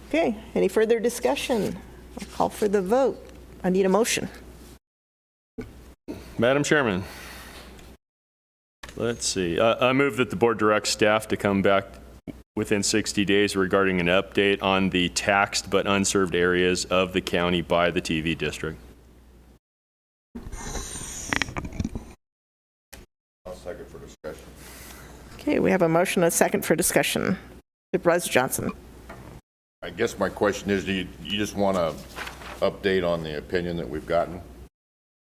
Okay. Any further discussion? I'll call for the vote. I need a motion. Madam Chairman, let's see. I move that the board directs staff to come back within 60 days regarding an update on the taxed but unserved areas of the county by the TV district. I'll second for discussion. Okay, we have a motion and a second for discussion. Supervisor Johnson. I guess my question is, do you just want to update on the opinion that we've gotten,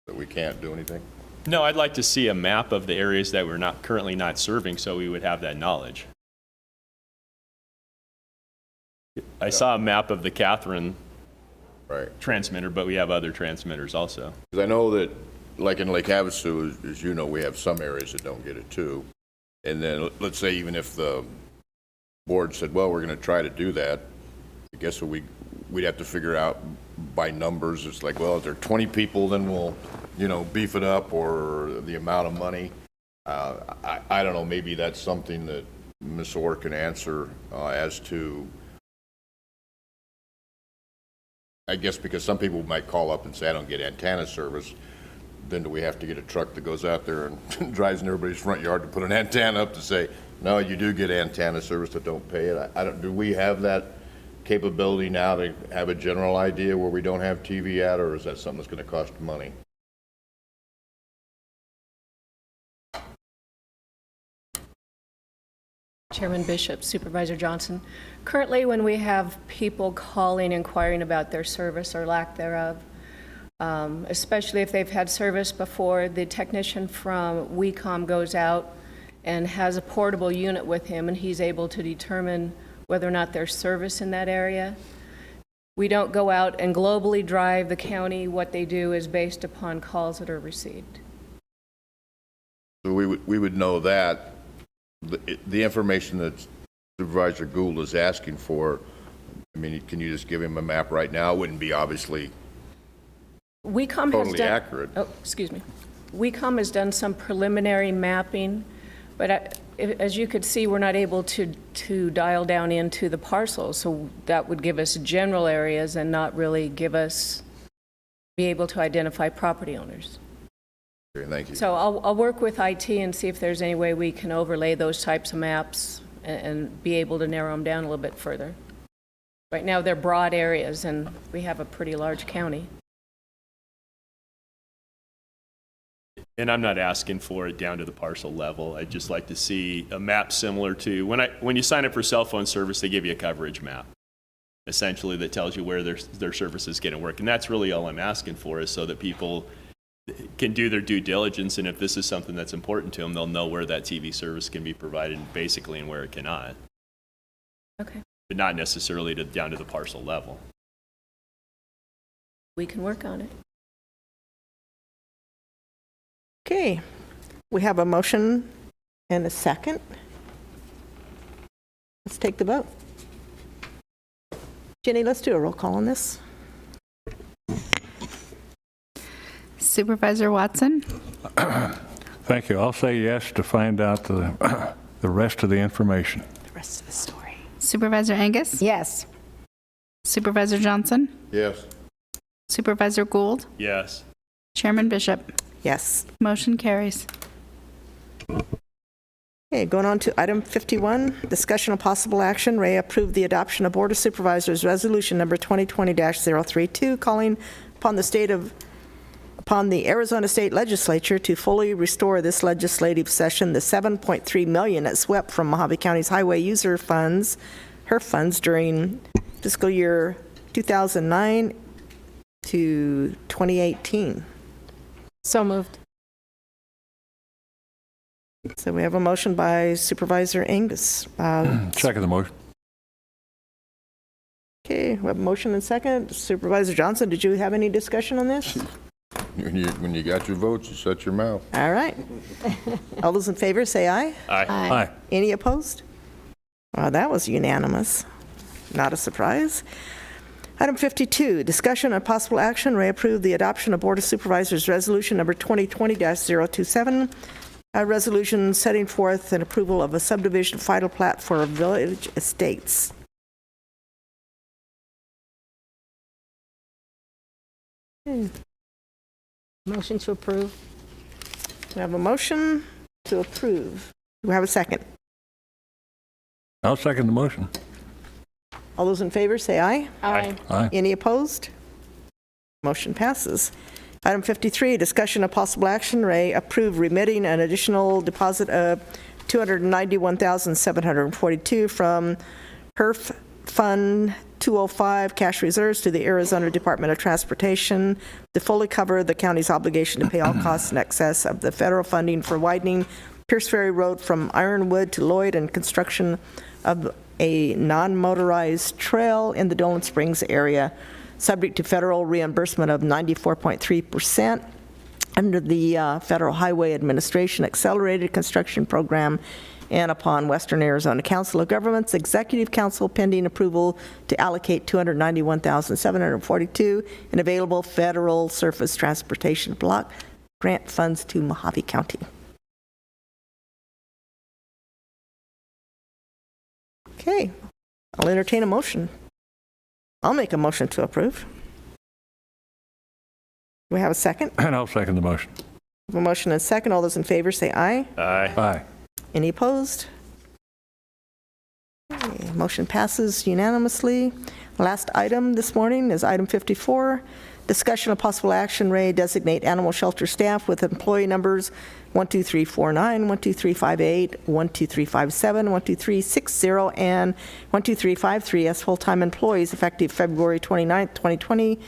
that we can't do anything? No, I'd like to see a map of the areas that we're currently not serving, so we would have that knowledge. I saw a map of the Catherine transmitter, but we have other transmitters also. Because I know that, like in Lake Havasu, as you know, we have some areas that don't get it too. And then let's say even if the board said, well, we're going to try to do that, I guess we'd have to figure out by numbers. It's like, well, if there are 20 people, then we'll, beef it up, or the amount of money. I don't know, maybe that's something that Ms. Orr can answer as to, I guess because some people might call up and say, I don't get antenna service. Then do we have to get a truck that goes out there and drives in everybody's front yard to put an antenna up to say, no, you do get antenna service, but don't pay it? I don't, do we have that capability now to have a general idea where we don't have TV at, or is that something that's going to cost money? Chairman Bishop, Supervisor Johnson. Currently, when we have people calling inquiring about their service or lack thereof, especially if they've had service before, the technician from WECOM goes out and has a portable unit with him, and he's able to determine whether or not there's service in that area. We don't go out and globally drive the county. What they do is based upon calls that are received. So we would know that. The information that Supervisor Gould is asking for, I mean, can you just give him a map right now? It wouldn't be obviously WECOM totally accurate. Oh, excuse me. WECOM has done some preliminary mapping, but as you could see, we're not able to dial down into the parcels, so that would give us general areas and not really be able to identify property owners. Okay, thank you. So I'll work with IT and see if there's any way we can overlay those types of maps and be able to narrow them down a little bit further. Right now, they're broad areas, and we have a pretty large county. And I'm not asking for it down to the parcel level. I'd just like to see a map similar to, when you sign up for cell phone service, they give you a coverage map, essentially, that tells you where their service is going to work. And that's really all I'm asking for, is so that people can do their due diligence, and if this is something that's important to them, they'll know where that TV service can be provided basically and where it cannot. Okay. But not necessarily down to the parcel level. We can work on it. Okay, we have a motion and a second. Let's take the vote. Jenny, let's do a roll call on this. Supervisor Watson? Thank you. I'll say yes to find out the rest of the information. The rest of the story. Supervisor Angus? Yes. Supervisor Johnson? Yes. Supervisor Gould? Yes. Chairman Bishop? Yes. Motion carries. Okay, going on to item 51, discussion of possible action. Ray approved the adoption of Board of Supervisors Resolution Number 2020-032, calling upon the Arizona State Legislature to fully restore this legislative session the $7.3 million it swept from Mojave County's highway user funds, HERF funds, during fiscal year 2009 to 2018. So moved. So we have a motion by Supervisor Angus. Second the motion. Okay, we have a motion and second. Supervisor Johnson, did you have any discussion on this? When you got your votes, you shut your mouth. All right. All those in favor, say aye. Aye. Aye. Any opposed? Well, that was unanimous. Not a surprise. Item 52, discussion and possible action. Ray approved the adoption of Board of Supervisors Resolution Number 2020-027, a resolution setting forth an approval of a subdivision final plat for Village Estates. Motion to approve. We have a motion to approve. Do we have a second? I'll second the motion. All those in favor, say aye. Aye. Aye. Any opposed? Motion passes. Item 53, discussion of possible action. Ray approved remitting an additional deposit of $291,742 from HERF Fund 205 cash reserves to the Arizona Department of Transportation to fully cover the county's obligation to pay all costs in excess of the federal funding for widening Pierce Ferry Road from Ironwood to Lloyd and construction of a non-motorized trail in the Dolan Springs area, subject to federal reimbursement of 94.3% under the Federal Highway Administration Accelerated Construction Program and upon Western Arizona Council of Governments Executive Council pending approval to allocate $291,742 in available federal surface transportation block grant funds to Mojave County. Okay, I'll entertain a motion. I'll make a motion to approve. Do we have a second? And I'll second the motion. A motion and a second. All those in favor say aye. Aye. Aye. Any opposed? Okay, motion passes unanimously. Last item this morning is item 54. Discussion of possible action, Ray, designate animal shelter staff with employee numbers 12349, 12358, 12357, 12360, and 12353 as full-time employees effective February 29, 2020,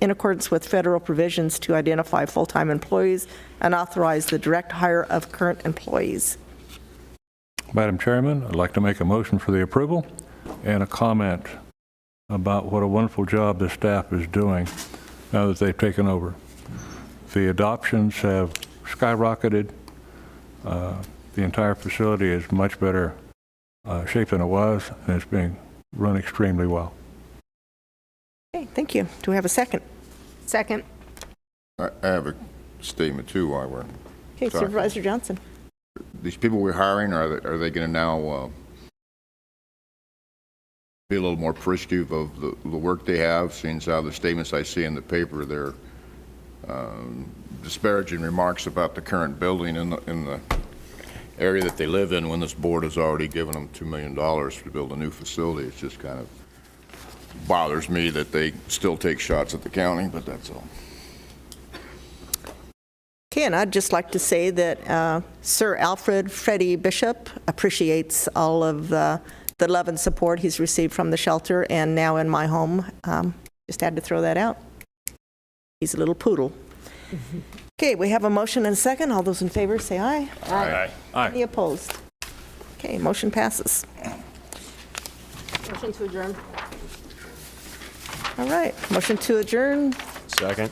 in accordance with federal provisions to identify full-time employees and authorize the direct hire of current employees. Madam Chairman, I'd like to make a motion for the approval and a comment about what a wonderful job the staff is doing now that they've taken over. The adoptions have skyrocketed. The entire facility is much better shape than it was, and it's being run extremely well. Okay, thank you. Do we have a second? Second. I have a statement too while we're Okay, talking. Supervisor Johnson. These people we're hiring, are they going to now be a little more appreciative of the work they have, seeing as how the statements I see in the paper, they're disparaging remarks about the current building in the area that they live in when this board has already given them $2 million to build a new facility. It's just kind of bothers me that they still take shots at the county, but that's all. Okay, and I'd just like to say that Sir Alfred Freddie Bishop appreciates all of the love and support he's received from the shelter and now in my home. Just had to throw that out. He's a little poodle. Okay, we have a motion and a second. All those in favor say aye. Aye. Aye. Any opposed? Okay, motion passes. Motion to adjourn. All right, motion to adjourn. Second.